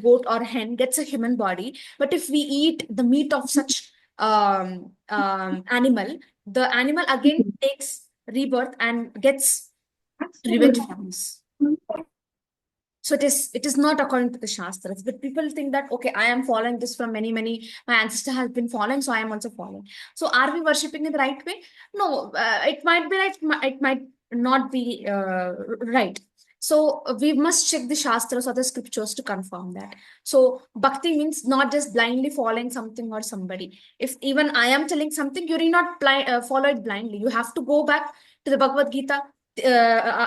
A: goat or hen gets a human body. But if we eat the meat of such animal, the animal again takes rebirth and gets revenge from us. So it is not according to the Shastras, but people think that, okay, I am following this from many, my ancestor has been following, so I am also following. So are we worshipping in the right way? No, it might be right, it might not be right. So we must check the Shastras or the scriptures to confirm that. So bhakti means not just blindly following something or somebody. If even I am telling something, you need not follow it blindly. You have to go back to the Bhagavad Gita,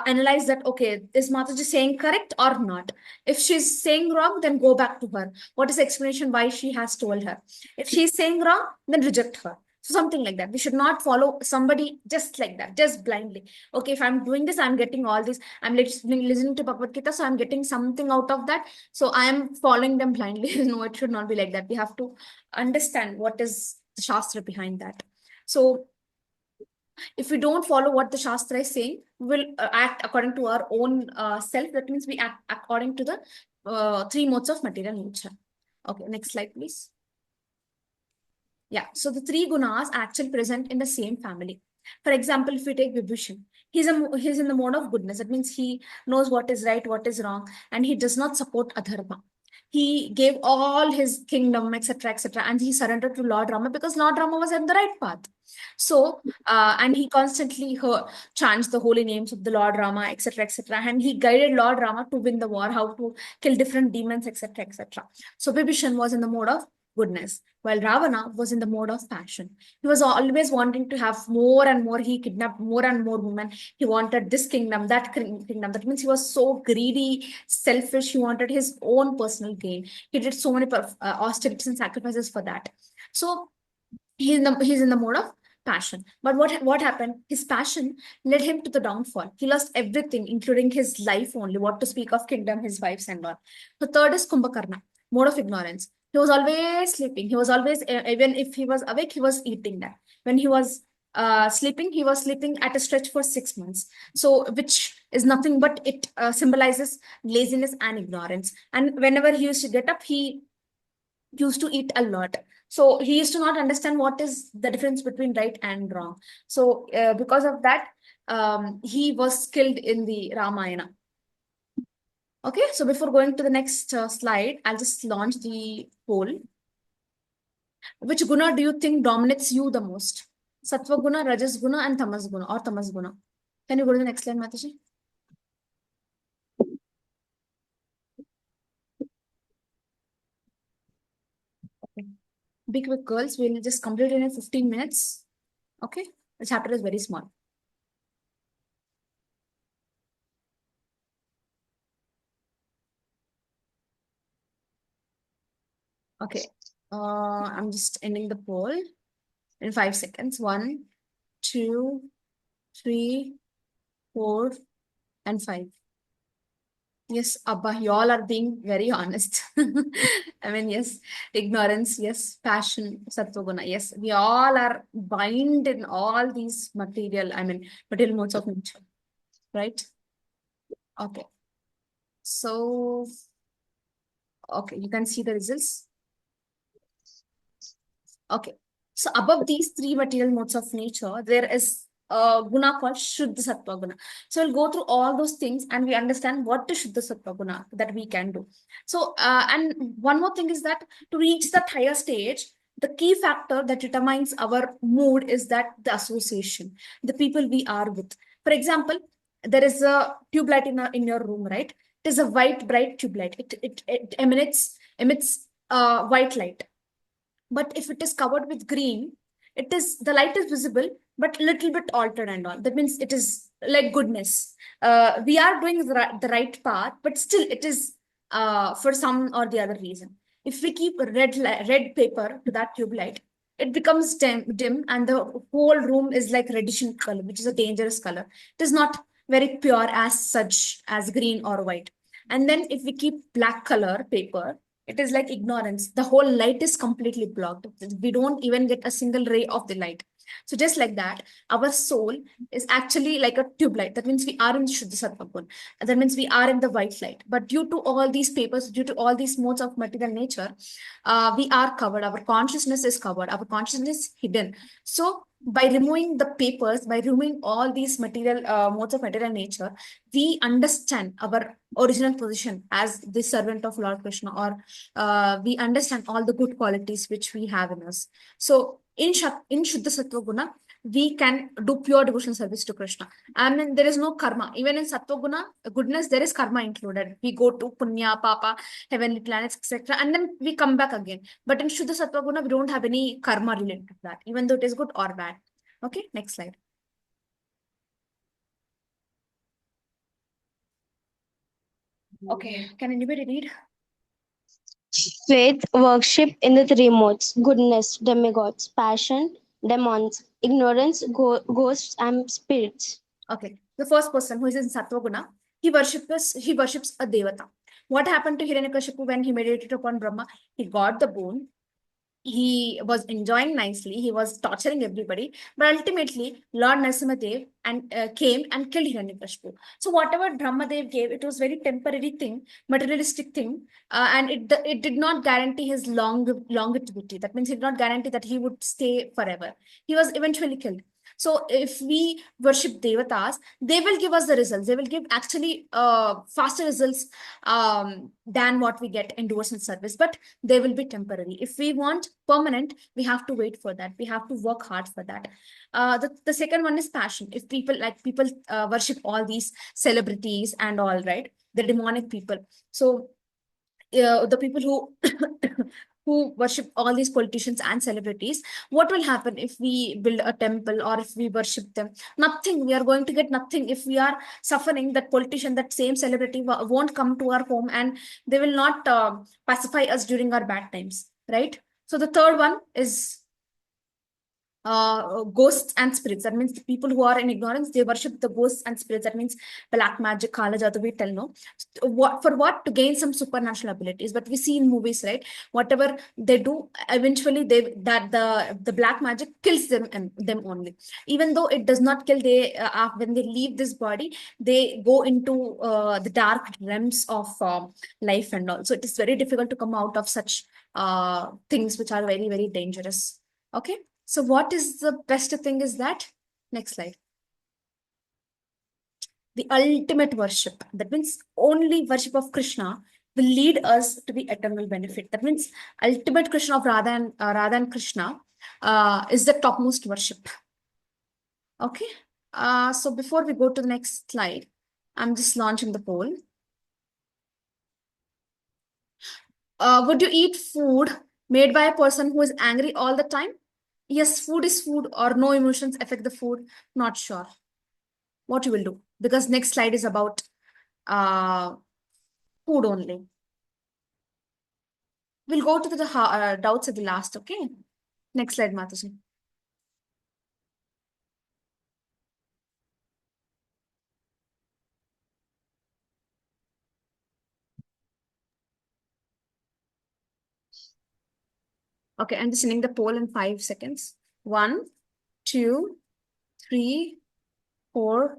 A: analyze that, okay, is Mataji saying correct or not? If she's saying wrong, then go back to her. What is the explanation why she has told her? If she's saying wrong, then reject her. So something like that. We should not follow somebody just like that, just blindly. Okay, if I'm doing this, I'm getting all this. I'm listening to Bhagavad Gita, so I'm getting something out of that. So I am following them blindly. No, it should not be like that. We have to understand what is the Shastra behind that. So if we don't follow what the Shastra is saying, we will act according to our own self. That means we act according to the three modes of material nature. Okay, next slide, please. Yeah, so the three gunas are actually present in the same family. For example, if we take Vibhushan, he's in the mode of goodness. That means he knows what is right, what is wrong, and he does not support adharma. He gave all his kingdom, etc., and he surrendered to Lord Rama because Lord Rama was on the right path. So, and he constantly chants the holy names of the Lord Rama, etc., and he guided Lord Rama to win the war, how to kill different demons, etc. So, Vibhishan was in the mode of goodness, while Ravana was in the mode of passion. He was always wanting to have more and more. He kidnapped more and more women. He wanted this kingdom, that kingdom. That means he was so greedy, selfish. He wanted his own personal gain. He did so many austerities and sacrifices for that. So he's in the mode of passion. But what happened? His passion led him to the downfall. He lost everything, including his life only. What to speak of kingdom, his wives and all. The third is Kumbhakarna, mode of ignorance. He was always sleeping. He was always, even if he was awake, he was eating that. When he was sleeping, he was sleeping at a stretch for 6 months. So, which is nothing but it symbolizes laziness and ignorance. And whenever he used to get up, he used to eat a lot. So he used to not understand what is the difference between right and wrong. So because of that, he was killed in the Ramayana. Okay, so before going to the next slide, I'll just launch the poll. Which guna do you think dominates you the most? Sattva guna, Rajas guna, and Tamas guna or Tamas guna. Can you go to the next slide, Mataji? Okay. Be quick, girls. We'll just complete it in 15 minutes. Okay, the chapter is very small. Okay. I'm just ending the poll in 5 seconds. 1, 2, 3, 4, and 5. Yes, Abba, you all are being very honest. I mean, yes, ignorance, yes, passion, sattva-guna. Yes, we all are bind in all these material modes of nature, right? Okay. So, okay, you can see the results. Okay. So above these three material modes of nature, there is a guna called Shuddha Sattva Guna. So we'll go through all those things and we understand what is Shuddha Sattva Guna that we can do. So, and one more thing is that to reach that higher stage, the key factor that determines our mood is that the association, the people we are with. For example, there is a tube light in your room, right? It is a white, bright tube light. It emits white light. But if it is covered with green, it is the light is visible but little bit altered and all. That means it is like goodness. We are doing the right path, but still it is for some or the other reason. If we keep red paper to that tube light, it becomes dim and the whole room is like reddish in color, which is a dangerous color. It is not very pure as such as green or white. And then if we keep black color paper, it is like ignorance. The whole light is completely blocked. We don't even get a single ray of the light. So just like that, our soul is actually like a tube light. That means we are in Shuddha Sattva Gun. That means we are in the white light. But due to all these papers, due to all these modes of material nature, we are covered. Our consciousness is covered. Our consciousness is hidden. So by removing the papers, by removing all these material modes of material nature, we understand our original position as the servant of Lord Krishna, or we understand all the good qualities which we have in us. So in Shuddha Sattva Guna, we can do pure devotional service to Krishna. I mean, there is no karma. Even in Sattva Guna, goodness, there is karma included. We go to Punya, Papa, heavenly planets, etc. And then we come back again. But in Shuddha Sattva Guna, we don't have any karma related to that, even though it is good or bad. Okay, next slide. Okay, can anybody read?
I: Faith, worship in the three modes: goodness, demigods; passion, demons; ignorance, ghosts and spirits.
A: Okay, the first person who is in Sattva Guna, he worships a devata. What happened to Hiranyakashipu when he meditated upon Brahma? He got the boon. He was enjoying nicely. He was torturing everybody, but ultimately Lord Narasimhadev came and killed Hiranyakashipu. So whatever Brahmadev gave, it was very temporary thing, materialistic thing, and it did not guarantee his longevity. That means it did not guarantee that he would stay forever. He was eventually killed. So if we worship devatas, they will give us the results. They will give actually faster results than what we get in devotional service, but they will be temporary. If we want permanent, we have to wait for that. We have to work hard for that. The second one is passion. If people worship all these celebrities and all, right? The demonic people. So the people who who worship all these politicians and celebrities, what will happen if we build a temple or if we worship them? Nothing. We are going to get nothing. If we are suffering, that politician, that same celebrity won't come to our home and they will not pacify us during our bad times, right? So the third one is ghosts and spirits. That means the people who are in ignorance, they worship the ghosts and spirits. That means black magic, kala jadoo, we tell no. What? To gain some supernatural abilities. But we see in movies, right? Whatever they do, eventually the black magic kills them and them only. Even though it does not kill, when they leave this body, they go into the dark realms of life and all. So it is very difficult to come out of such things which are very, very dangerous. Okay. So what is the best thing is that? Next slide. The ultimate worship. That means only worship of Krishna will lead us to the eternal benefit. That means ultimate Krishna of Radha and Krishna is the topmost worship. Okay. So before we go to the next slide, I'm just launching the poll. Would you eat food made by a person who is angry all the time? Yes, food is food, or no emotions affect the food. Not sure what you will do, because next slide is about food only. We'll go to the doubts at the last, okay? Next slide, Mataji. Okay, I'm just sending the poll in 5 seconds. 1, 2, 3, 4,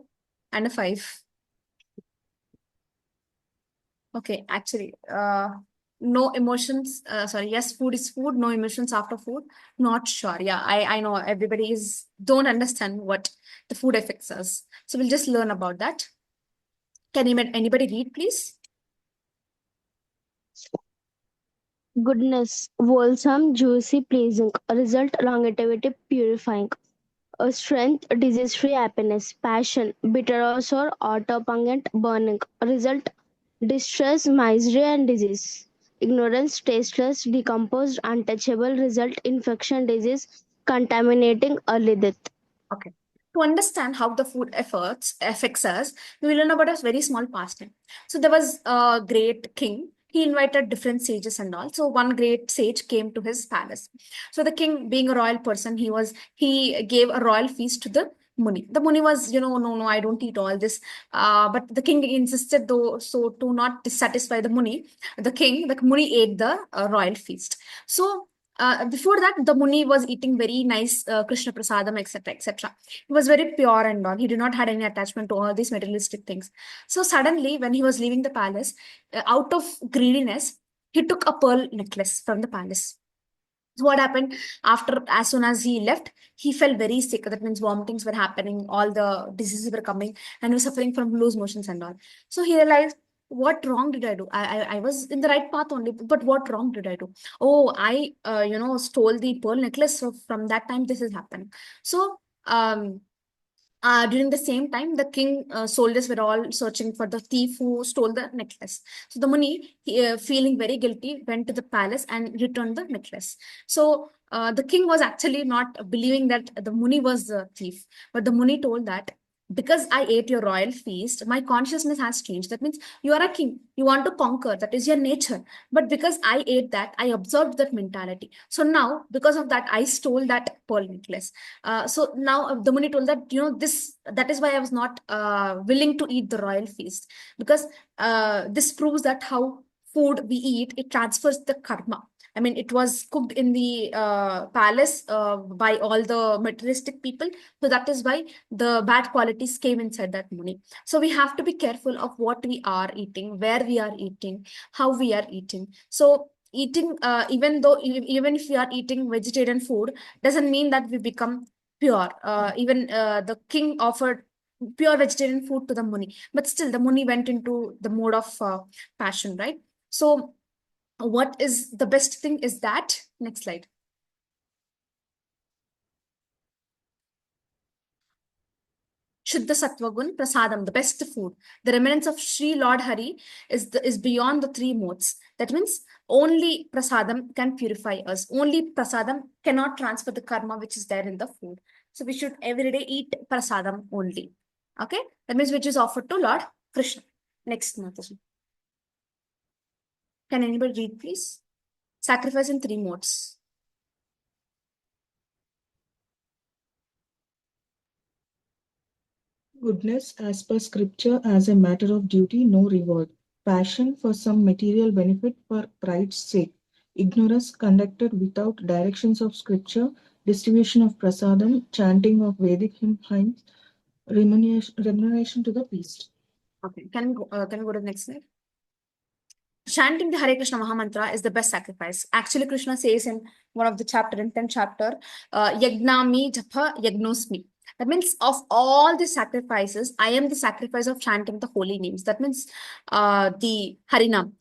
A: and a 5. Okay, actually, no emotions. Sorry, yes, food is food. No emotions after food. Not sure. Yeah, I know everybody don't understand what the food affects us. So we'll just learn about that. Can anybody read, please?
I: Goodness, wholesome, juicy, pleasing. Result, longevity, purifying. Strength, disease-free happiness. Passion, bitter or sour, autopungent, burning. Result, distress, misery and disease. Ignorance, tasteless, decomposed, untouchable. Result, infection, disease, contaminating, early death.
A: Okay. To understand how the food affects us, we will learn about a very small past time. So there was a great king. He invited different sages and all. So one great sage came to his palace. So the king, being a royal person, he gave a royal feast to the Muni. The Muni was, no, I don't eat all this. But the king insisted, though, so to not dissatisfy the Muni, the Muni ate the royal feast. So before that, the Muni was eating very nice Krishna Prasadam, etc., etc. He was very pure and all. He did not had any attachment to all these materialistic things. So suddenly, when he was leaving the palace, out of greediness, he took a pearl necklace from the palace. So what happened after, as soon as he left, he felt very sick. That means vomitings were happening, all the diseases were coming, and he was suffering from loose motions and all. So he realized, what wrong did I do? I was in the right path only, but what wrong did I do? Oh, I stole the pearl necklace. So from that time, this is happening. So during the same time, the king soldiers were all searching for the thief who stole the necklace. So the Muni, feeling very guilty, went to the palace and returned the necklace. So the king was actually not believing that the Muni was the thief, but the Muni told that, because I ate your royal feast, my consciousness has changed. That means you are a king, you want to conquer, that is your nature. But because I ate that, I absorbed that mentality. So now, because of that, I stole that pearl necklace. So now the Muni told that, that is why I was not willing to eat the royal feast, because this proves that how food we eat, it transfers the karma. I mean, it was cooked in the palace by all the materialistic people. So that is why the bad qualities came inside that Muni. So we have to be careful of what we are eating, where we are eating, how we are eating. So eating, even if we are eating vegetarian food, doesn't mean that we become pure. Even the king offered pure vegetarian food to the Muni, but still the Muni went into the mode of passion, right? So what is the best thing is that, next slide. Shuddha Sattva Gun Prasadam, the best food. The remnants of Sri Lord Hari is beyond the three modes. That means only Prasadam can purify us. Only Prasadam cannot transfer the karma which is there in the food. So we should every day eat Prasadam only. Okay? That means which is offered to Lord Krishna. Next, Mataji. Can anybody read, please? Sacrifice in three modes.
G: Goodness, as per scripture, as a matter of duty, no reward. Passion for some material benefit for pride's sake. Ignorance conducted without directions of scripture. Distribution of prasadam, chanting of Vedic hymns, remuneration to the priest.
A: Okay, can we go to the next slide? Chanting the Hare Krishna Mahamantra is the best sacrifice. Actually, Krishna says in one of the chapter, in 10th chapter, Yagnami Japa Yagnosmi. That means of all the sacrifices, I am the sacrifice of chanting the holy names. That means the Harinam.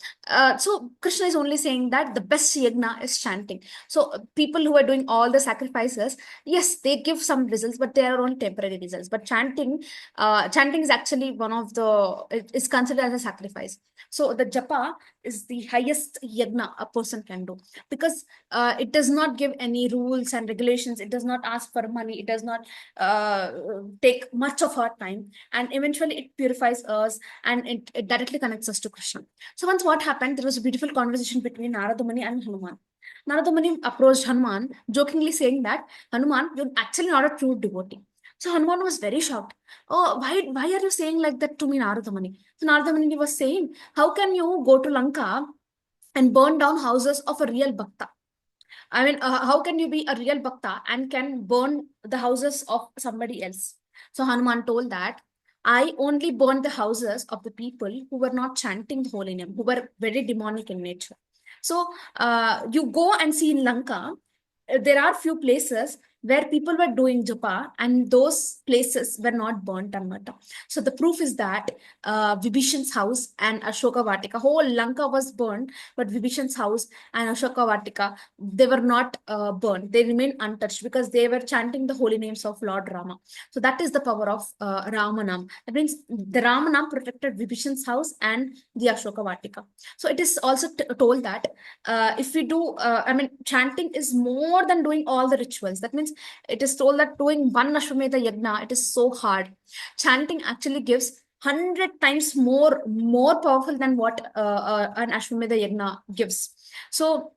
A: So Krishna is only saying that the best yagna is chanting. So people who are doing all the sacrifices, yes, they give some results, but they are only temporary results. But chanting is actually it is considered as a sacrifice. So the japa is the highest yagna a person can do, because it does not give any rules and regulations. It does not ask for money. It does not take much of our time, and eventually it purifies us, and it directly connects us to Krishna. So once what happened, there was a beautiful conversation between Narada Muni and Hanuman. Narada Muni approached Hanuman, jokingly saying that, Hanuman, you're actually not a true devotee. So Hanuman was very shocked. Oh, why are you saying like that to me, Narada Muni? So Narada Muni was saying, how can you go to Lanka and burn down houses of a real bhakta? I mean, how can you be a real bhakta and can burn the houses of somebody else? So Hanuman told that I only burned the houses of the people who were not chanting the holy name, who were very demonic in nature. So you go and see in Lanka, there are few places where people were doing japa, and those places were not burnt and murdered. So the proof is that Vibhishan's house and Ashoka Vatika, whole Lanka was burned, but Vibhishan's house and Ashoka Vatika, they were not burned. They remained untouched because they were chanting the holy names of Lord Rama. So that is the power of Ramanam. That means the Ramanam protected Vibhishan's house and the Ashoka Vatika. So it is also told that if we do, chanting is more than doing all the rituals. That means it is told that doing one Ashwamedha Yagna, it is so hard. Chanting actually gives 100 times more powerful than what an Ashwamedha Yagna gives. So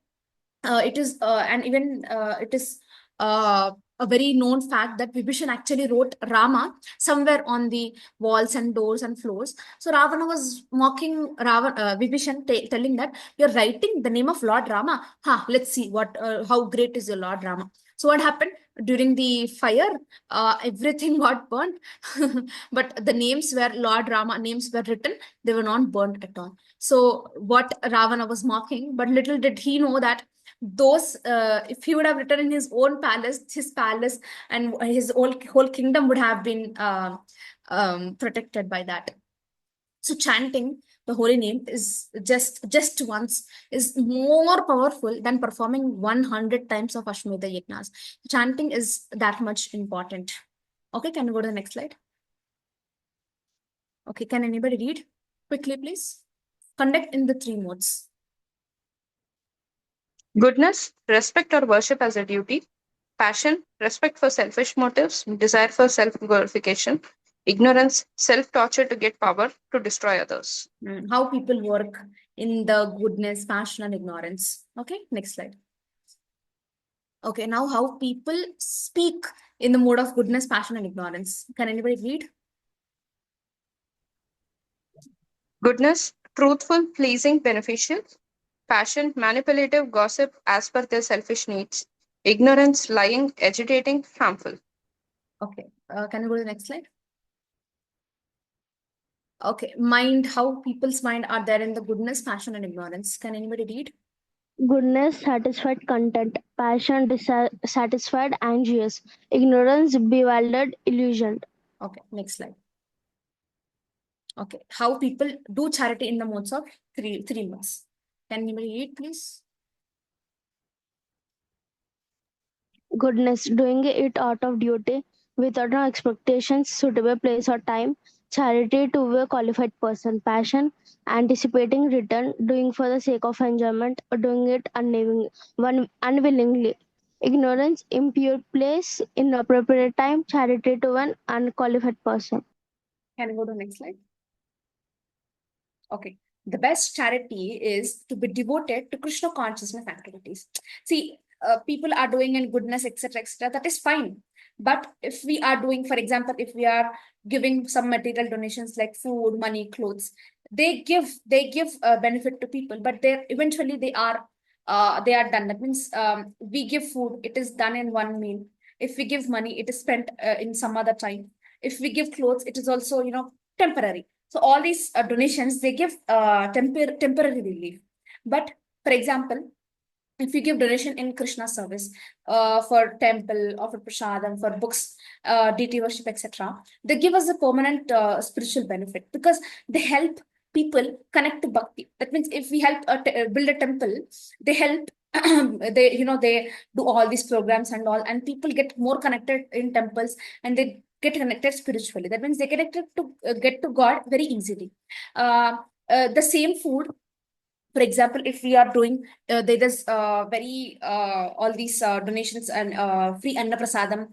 A: it is, and even it is a very known fact that Vibhishan actually wrote Rama somewhere on the walls and doors and floors. So Ravana was mocking Vibhishan, telling that you're writing the name of Lord Rama. Let's see how great is your Lord Rama. So what happened during the fire? Everything got burnt, but the names where Lord Rama names were written, they were not burnt at all. So what Ravana was mocking, but little did he know that those if he would have written in his own palace, his palace and his whole kingdom would have been protected by that. So chanting the holy name is just once is more powerful than performing 100 times of Ashwamedha Yajnas. Chanting is that much important. Okay, can you go to the next slide? Okay, can anybody read quickly, please? Conduct in the 3 modes.
B: Goodness, respect or worship as a duty. Passion, respect for selfish motives, desire for self glorification. Ignorance, self torture to get power to destroy others.
A: How people work in the goodness, passion, and ignorance. Okay, next slide. Okay, now how people speak in the mode of goodness, passion, and ignorance. Can anybody read?
B: Goodness, truthful, pleasing, beneficial. Passion, manipulative, gossip as per their selfish needs. Ignorance, lying, agitating, harmful.
A: Okay, can you go to the next slide? Okay, mind, how people's mind are there in the goodness, passion, and ignorance. Can anybody read?
I: Goodness, satisfied content. Passion, dissatisfied, anxious. Ignorance, bewildered, illusioned.
A: Okay, next slide. Okay, how people do charity in the modes of three modes. Can anybody read, please?
I: Goodness, doing it out of duty, without no expectations, suitable place or time. Charity to a qualified person. Passion, anticipating return, doing for the sake of enjoyment, or doing it unwillingly. Ignorance, impure place, inappropriate time, charity to an unqualified person.
A: Can you go to the next slide? Okay. The best charity is to be devoted to Krishna consciousness activities. See, people are doing in goodness, etc., etc. That is fine. But if we are doing, for example, if we are giving some material donations like food, money, clothes, they give benefit to people, but they eventually they are done. That means we give food, it is done in one meal. If we give money, it is spent in some other time. If we give clothes, it is also temporary. So all these donations, they give temporary relief. But for example, if you give donation in Krishna service, for temple or for prasadam, for books, deity worship, etc., they give us a permanent spiritual benefit because they help people connect to bhakti. That means if we help build a temple, they help. They do all these programs and all, and people get more connected in temples, and they get connected spiritually. That means they get to God very easily. The same food For example, if we are doing there's very all these donations and free anna prasadam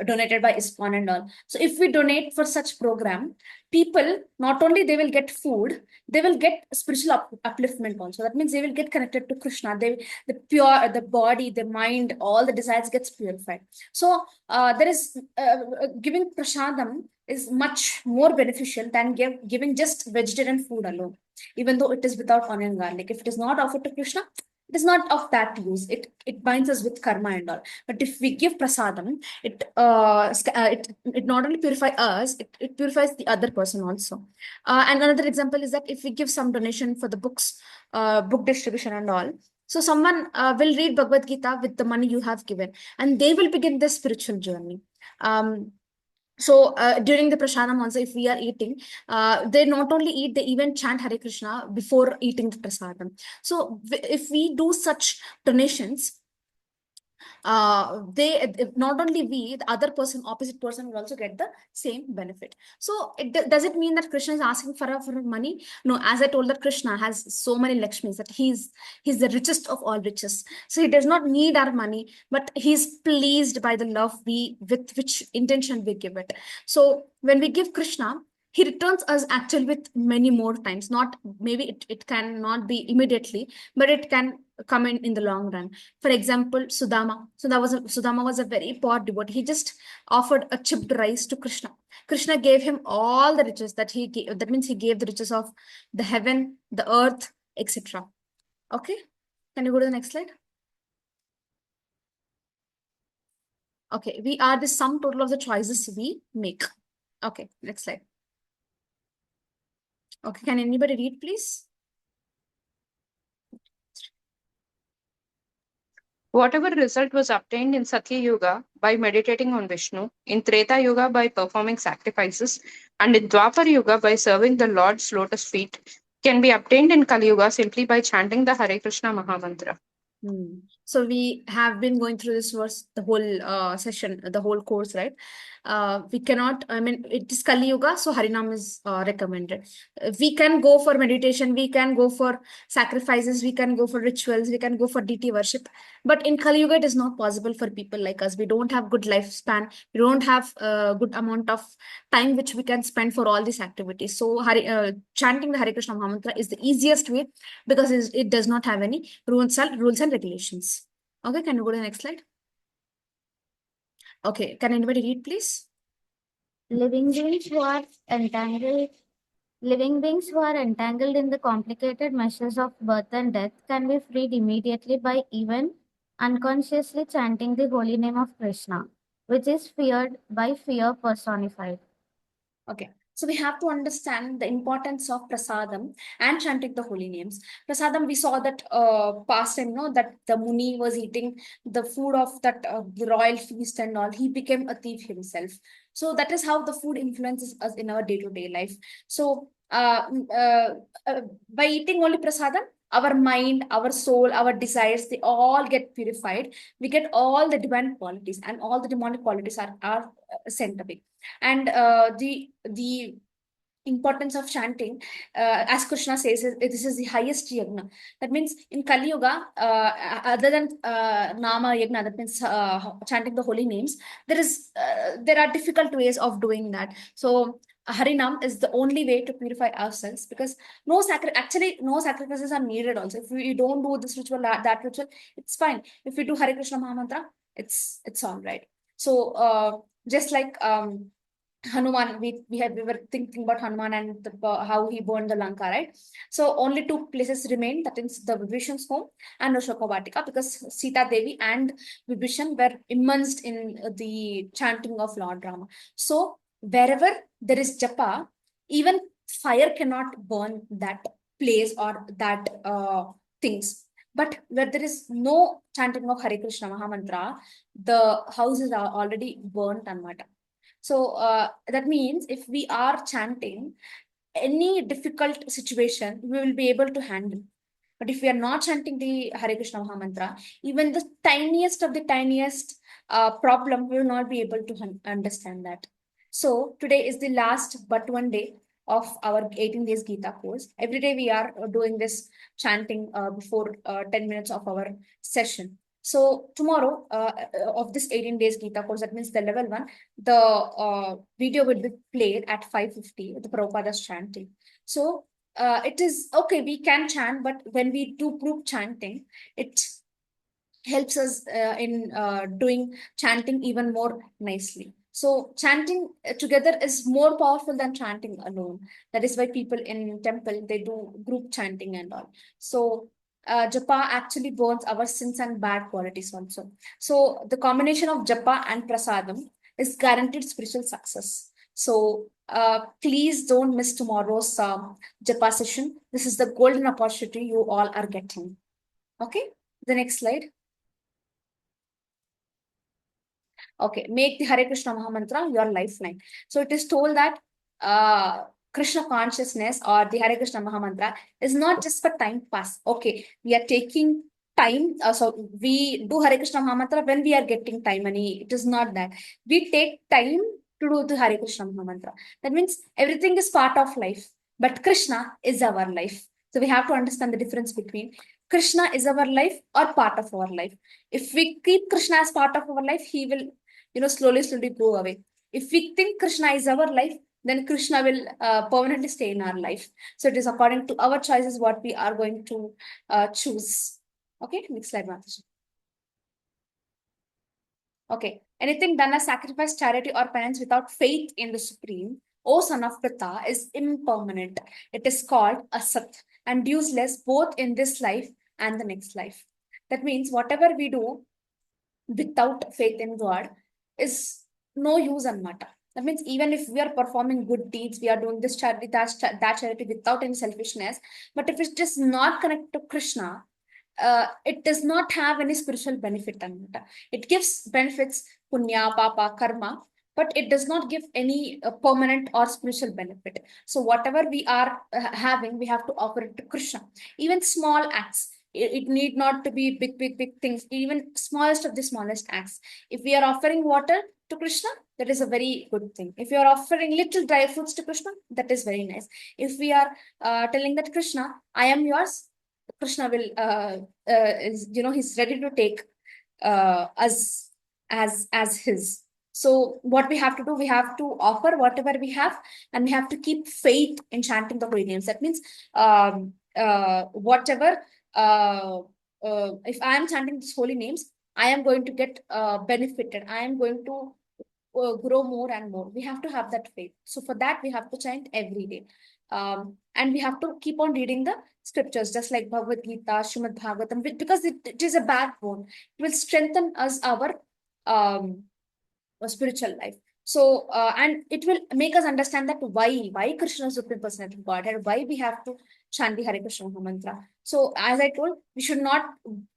A: donated by ISKCON and all. So if we donate for such program, people not only they will get food, they will get spiritual upliftment also. That means they will get connected to Krishna. They the pure the body, the mind, all the desires gets purified. So there is giving prasadam is much more beneficial than giving just vegetarian food alone, even though it is without onion and garlic. If it is not offered to Krishna, it is not of that use. It binds us with karma and all. But if we give prasadam, it not only purifies us, it purifies the other person also. And another example is that if we give some donation for the books, book distribution and all, so someone will read Bhagavad Gita with the money you have given, and they will begin their spiritual journey. So during the prasadam also, if we are eating, they not only eat, they even chant Hare Krishna before eating the prasadam. So if we do such donations, not only we, the other person, opposite person will also get the same benefit. So does it mean that Krishna is asking for money? No, as I told, that Krishna has so many Lakshmis, that he's the richest of all riches. So he does not need our money, but he's pleased by the love with which intention we give it. So when we give Krishna, he returns us actually with many more times. Not maybe it cannot be immediately, but it can come in the long run. For example, Sudama. Sudama was a very poor devotee. He just offered a chipped rice to Krishna. Krishna gave him all the riches that he gave. That means he gave the riches of the heaven, the earth, etc. Okay, can you go to the next slide? Okay, we are the sum total of the choices we make. Okay, next slide. Okay, can anybody read, please?
B: Whatever result was obtained in Satya Yuga by meditating on Vishnu, in Treta Yuga by performing sacrifices, and in Dwapar Yuga by serving the Lord's lotus feet, can be obtained in Kali Yuga simply by chanting the Hare Krishna Mahamantra.
A: So we have been going through this verse the whole session, the whole course, right? We cannot, I mean, it is Kali Yuga, so Harinam is recommended. We can go for meditation, we can go for sacrifices, we can go for rituals, we can go for deity worship. But in Kali Yuga, it is not possible for people like us. We don't have good lifespan, we don't have a good amount of time which we can spend for all these activities. So chanting the Hare Krishna Mahamantra is the easiest way, because it does not have any rules and regulations. Okay, can you go to the next slide? Okay, can anybody read, please?
H: Living beings who are entangled in the complicated meshes of birth and death can be freed immediately by even unconsciously chanting the holy name of Krishna, which is feared by fear personified.
A: Okay, so we have to understand the importance of prasadam and chanting the holy names. Prasadam, we saw that past time, that the Muni was eating the food of that the royal feast and all. He became a thief himself. So that is how the food influences us in our day-to-day life. So by eating only prasadam, our mind, our soul, our desires, they all get purified. We get all the divine qualities, and all the demonic qualities are sent away. And the importance of chanting, as Krishna says, this is the highest yagna. That means in Kali Yuga, other than Nama yagna, that means chanting the holy names, there are difficult ways of doing that. So Harinam is the only way to purify ourselves, because no sacrifices are needed also. If we don't do this ritual, that ritual, it's fine. If we do Hare Krishna Mahamantra, it's all right. So just like Hanuman, we were thinking about Hanuman and how he burned the Lanka, right? So only two places remain, that is the Vibhishan's home and Vatika, because Sita Devi and Vibhishan were immersed in the chanting of Lord Rama. So wherever there is japa, even fire cannot burn that place or that things. But where there is no chanting of Hare Krishna Mahamantra, the houses are already burnt and mata. So that means if we are chanting, any difficult situation, we will be able to handle. But if we are not chanting the Hare Krishna Mahamantra, even the tiniest of the tiniest problem, we will not be able to understand that. So today is the last but one day. of our 18 days Gita course. Every day we are doing this chanting before 10 minutes of our session. So tomorrow of this 18 days Gita course, that means the level 1, the video will be played at 5:50, the Prabhupada's chanting. So it is okay, we can chant, but when we do group chanting, it helps us in doing chanting even more nicely. So chanting together is more powerful than chanting alone. That is why people in temple, they do group chanting and all. So japa actually burns our sins and bad qualities also. So the combination of japa and prasadam is guaranteed spiritual success. So please don't miss tomorrow's japa session. This is the golden opportunity you all are getting. Okay, the next slide. Okay, make the Hare Krishna Mahamantra your lifeline. So it is told that Krishna consciousness or the Hare Krishna Mahamantra is not just for time pass. Okay, we are taking time. So we do Hare Krishna Mahamantra when we are getting time. And it is not that. We take time to do the Hare Krishna Mahamantra. That means everything is part of life. But Krishna is our life. So we have to understand the difference between Krishna is our life or part of our life. If we keep Krishna as part of our life, he will slowly go away. If we think Krishna is our life, then Krishna will permanently stay in our life. So it is according to our choices what we are going to choose. Okay, next slide, Mataji. Okay, anything done as sacrifice, charity, or penance without faith in the Supreme, O son of Pritha, is impermanent. It is called asat and useless both in this life and the next life. That means whatever we do without faith in God is no use and matter. That means even if we are performing good deeds, we are doing this charity, that charity without any selfishness, but if it's just not connected to Krishna, it does not have any spiritual benefit. It gives benefits, punya, papa, karma, but it does not give any permanent or spiritual benefit. So whatever we are having, we have to offer it to Krishna. Even small acts, it need not to be big things, even smallest of the smallest acts. If we are offering water to Krishna, that is a very good thing. If you are offering little dry fruits to Krishna, that is very nice. If we are telling that Krishna, I am yours, Krishna will, he's ready to take us as his. So what we have to do, we have to offer whatever we have, and we have to keep faith in chanting the holy names. That means whatever, if I am chanting these holy names, I am going to get benefited. I am going to grow more and more. We have to have that faith. So for that, we have to chant every day. And we have to keep on reading the scriptures, just like Bhagavad Gita, Srimad Bhagavatam, because it is a backbone. It will strengthen us our spiritual life. So, and it will make us understand that why Krishna is Supreme Personality of Godhead, why we have to chant the Hare Krishna mantra. So, as I told, we should not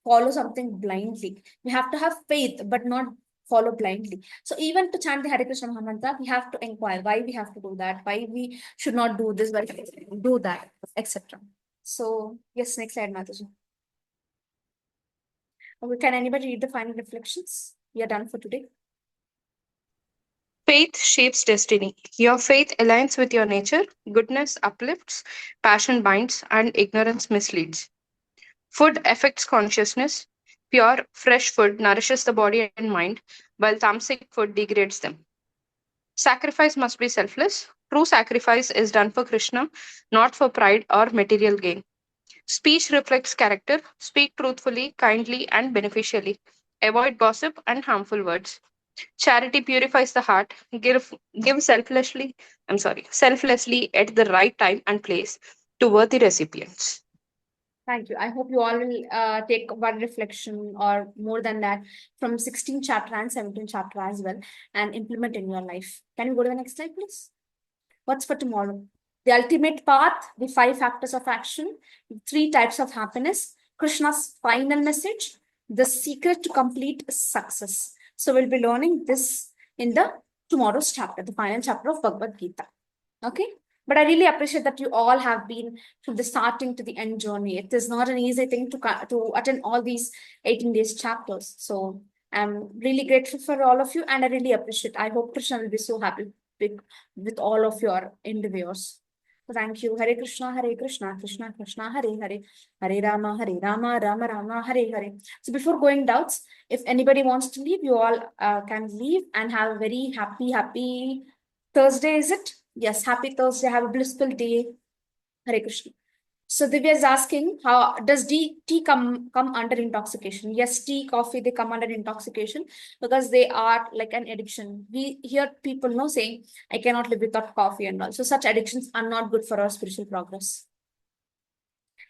A: follow something blindly. We have to have faith, but not follow blindly. So, even to chant the Hare Krishna mantra, we have to inquire why we have to do that, why we should not do this, why we should do that, etc. So, yes, next slide, Mataji. Okay, can anybody read the final reflections? We are done for today.
B: Faith shapes destiny. Your faith aligns with your nature, goodness uplifts, passion binds, and ignorance misleads. Food affects consciousness. Pure, fresh food nourishes the body and mind, while tamasic food degrades them. Sacrifice must be selfless. True sacrifice is done for Krishna, not for pride or material gain. Speech reflects character. Speak truthfully, kindly, and beneficially. Avoid gossip and harmful words. Charity purifies the heart. Give selflessly at the right time and place to worthy recipients.
A: Thank you. I hope you all will take one reflection or more than that from 16th chapter and 17th chapter as well and implement in your life. Can you go to the next slide, please? What's for tomorrow? The ultimate path, the 5 factors of action, 3 types of happiness, Krishna's final message, the secret to complete success. So we'll be learning this in the tomorrow's chapter, the final chapter of Bhagavad Gita. Okay? But I really appreciate that you all have been from the starting to the end journey. It is not an easy thing to attend all these 18 days chapters. So I'm really grateful for all of you, and I really appreciate. I hope Krishna will be so happy with all of your endeavors. Thank you. Hare Krishna, Krishna Krishna, Hare Hare, Hare Rama, Rama Rama, Hare Hare. So before going doubts, if anybody wants to leave, you all can leave and have a very happy Thursday, is it? Yes, happy Thursday. Have a blissful day. Hare Krishna. So Divya is asking, how does tea come under intoxication? Yes, tea, coffee, they come under intoxication because they are like an addiction. We hear people know saying, I cannot live without coffee and all. So such addictions are not good for our spiritual progress.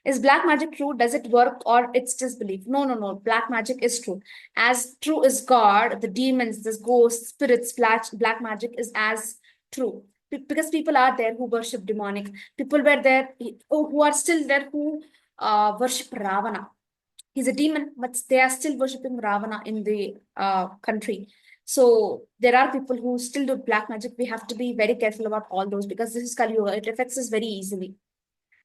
A: Is black magic true? Does it work or it's just belief? No. Black magic is true. As true as God, the demons, the ghosts, spirits, black magic is as true. Because people are there who worship demonic. People were there who are still there who worship Ravana. He's a demon, but they are still worshipping Ravana in the country. So there are people who still do black magic. We have to be very careful about all those because this is Kali Yuga. It affects us very easily.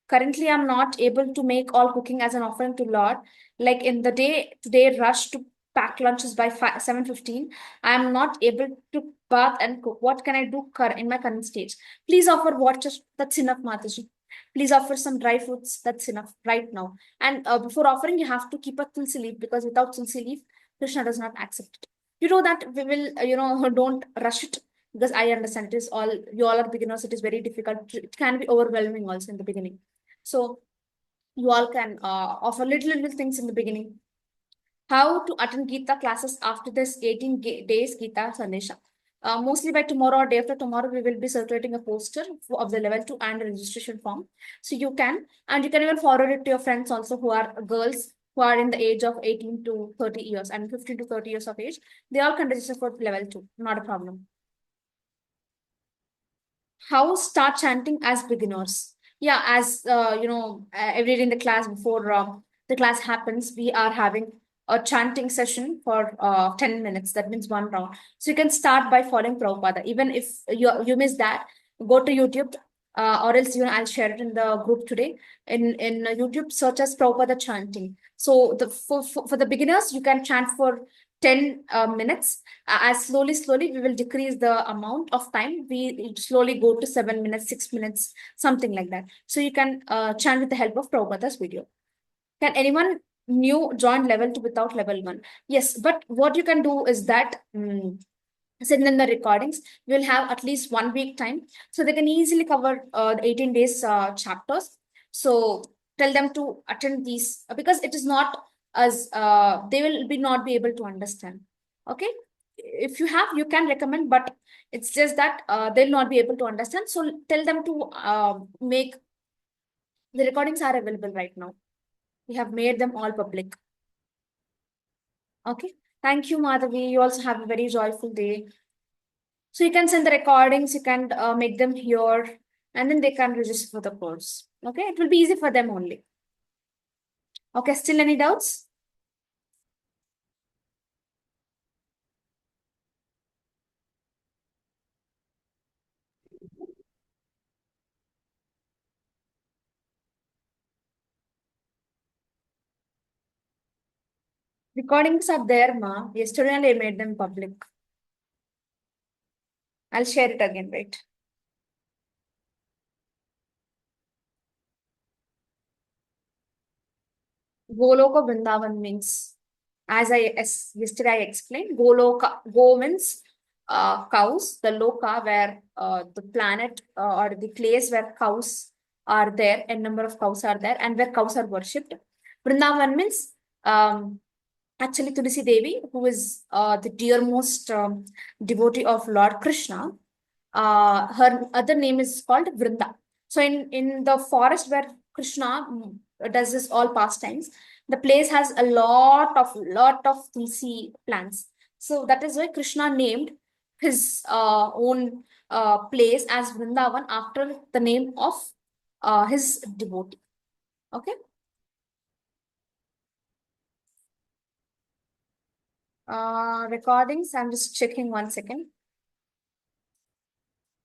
A: Currently, I'm not able to make all cooking as an offering to Lord. Like in the day today, rush to pack lunches by 7:15. I'm not able to bath and cook. What can I do in my current stage? Please offer water. That's enough, Mataji. Please offer some dry fruits. That's enough right now. And before offering, you have to keep a tulsi leaf because without tulsi leaf, Krishna does not accept it. You know that we will, don't rush it because I understand it is all, you all are beginners. It is very difficult. It can be overwhelming also in the beginning. So you all can offer little things in the beginning. How to attend Gita classes after this 18 days Gita Sandesha. Mostly by tomorrow or day after tomorrow, we will be circulating a poster of the level 2 and a registration form. So you can even forward it to your friends also who are girls who are in the age of 18 to 30 years and 15 to 30 years of age. They all can register for level 2, not a problem. How start chanting as beginners? Yeah, as every day in the class before the class happens, we are having a chanting session for 10 minutes. That means one round. So you can start by following Prabhupada. Even if you miss that, go to YouTube, or else I'll share it in the group today. In YouTube, search as Prabhupada chanting. So for the beginners, you can chant for 10 minutes. As slowly we will decrease the amount of time. We slowly go to 7 minutes, 6 minutes, something like that. So you can chant with the help of Prabhupada's video. Can anyone new join level 2 without level 1? Yes, but what you can do is that send in the recordings. We'll have at least 1 week time, so they can easily cover 18 days chapters. So tell them to attend these because it is not as they will not be able to understand. Okay, if you have, you can recommend, but it's just that they'll not be able to understand. So tell them to make the recordings are available right now. We have made them all public. Okay, thank you, Madhavi. You also have a very joyful day. So you can send the recordings, you can make them hear, and then they can register for the course. Okay, it will be easy for them only. Okay, still any doubts? Recordings are there, ma. Yesterday I made them public. I'll share it again, right? Goloka Vrindavan means, as yesterday I explained, Goloka, Go means cows, the Loka where the planet or the place where cows are there, and number of cows are there, and where cows are worshipped. Vrindavan means actually Tulsi Devi, who is the dearmost devotee of Lord Krishna. Her other name is called Vrinda. So in the forest where Krishna does this all pastimes, the place has a lot of tulsi plants. So that is why Krishna named his own place as Vrindavan after the name of his devotee. Okay. Recordings. I'm just checking 1 second.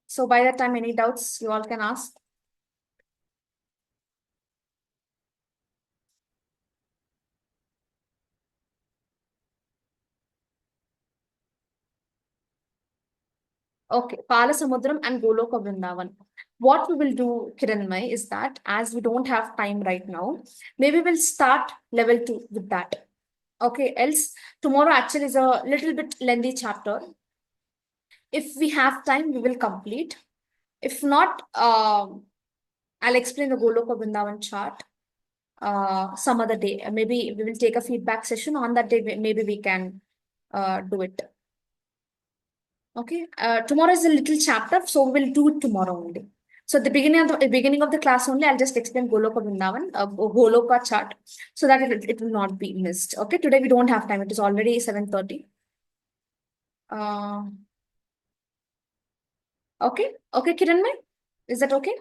A: So by that time, any doubts you all can ask. Okay, Palasamudram and Goloka Vrindavan. What we will do, Kiranmay, is that as we don't have time right now, maybe we'll start level 2 with that. Okay, else tomorrow actually is a little bit lengthy chapter. If we have time, we will complete. If not, I'll explain the Goloka Vrindavan chart some other day. Maybe we will take a feedback session on that day. Maybe we can do it. Okay. Tomorrow is a little chapter, so we'll do it tomorrow only. So at the beginning of the class only, I'll just explain Goloka Vrindavan, Goloka chart, so that it will not be missed. Okay. Today we don't have time. It is already 7:30. Okay. Okay, Kiranmay, is that okay?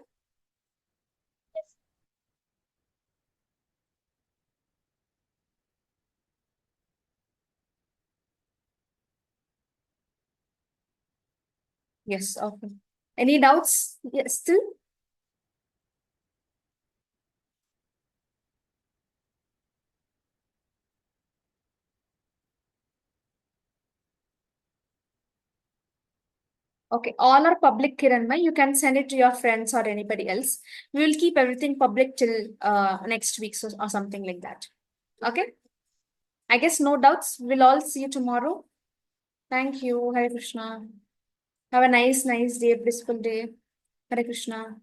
A: Yes. Okay. Any doubts? Yes, still? Okay, all are public, Kiranmay. You can send it to your friends or anybody else. We will keep everything public till next week or something like that. Okay. I guess no doubts. We'll all see you tomorrow. Thank you. Hare Krishna. Have a nice day, blissful day. Hare Krishna.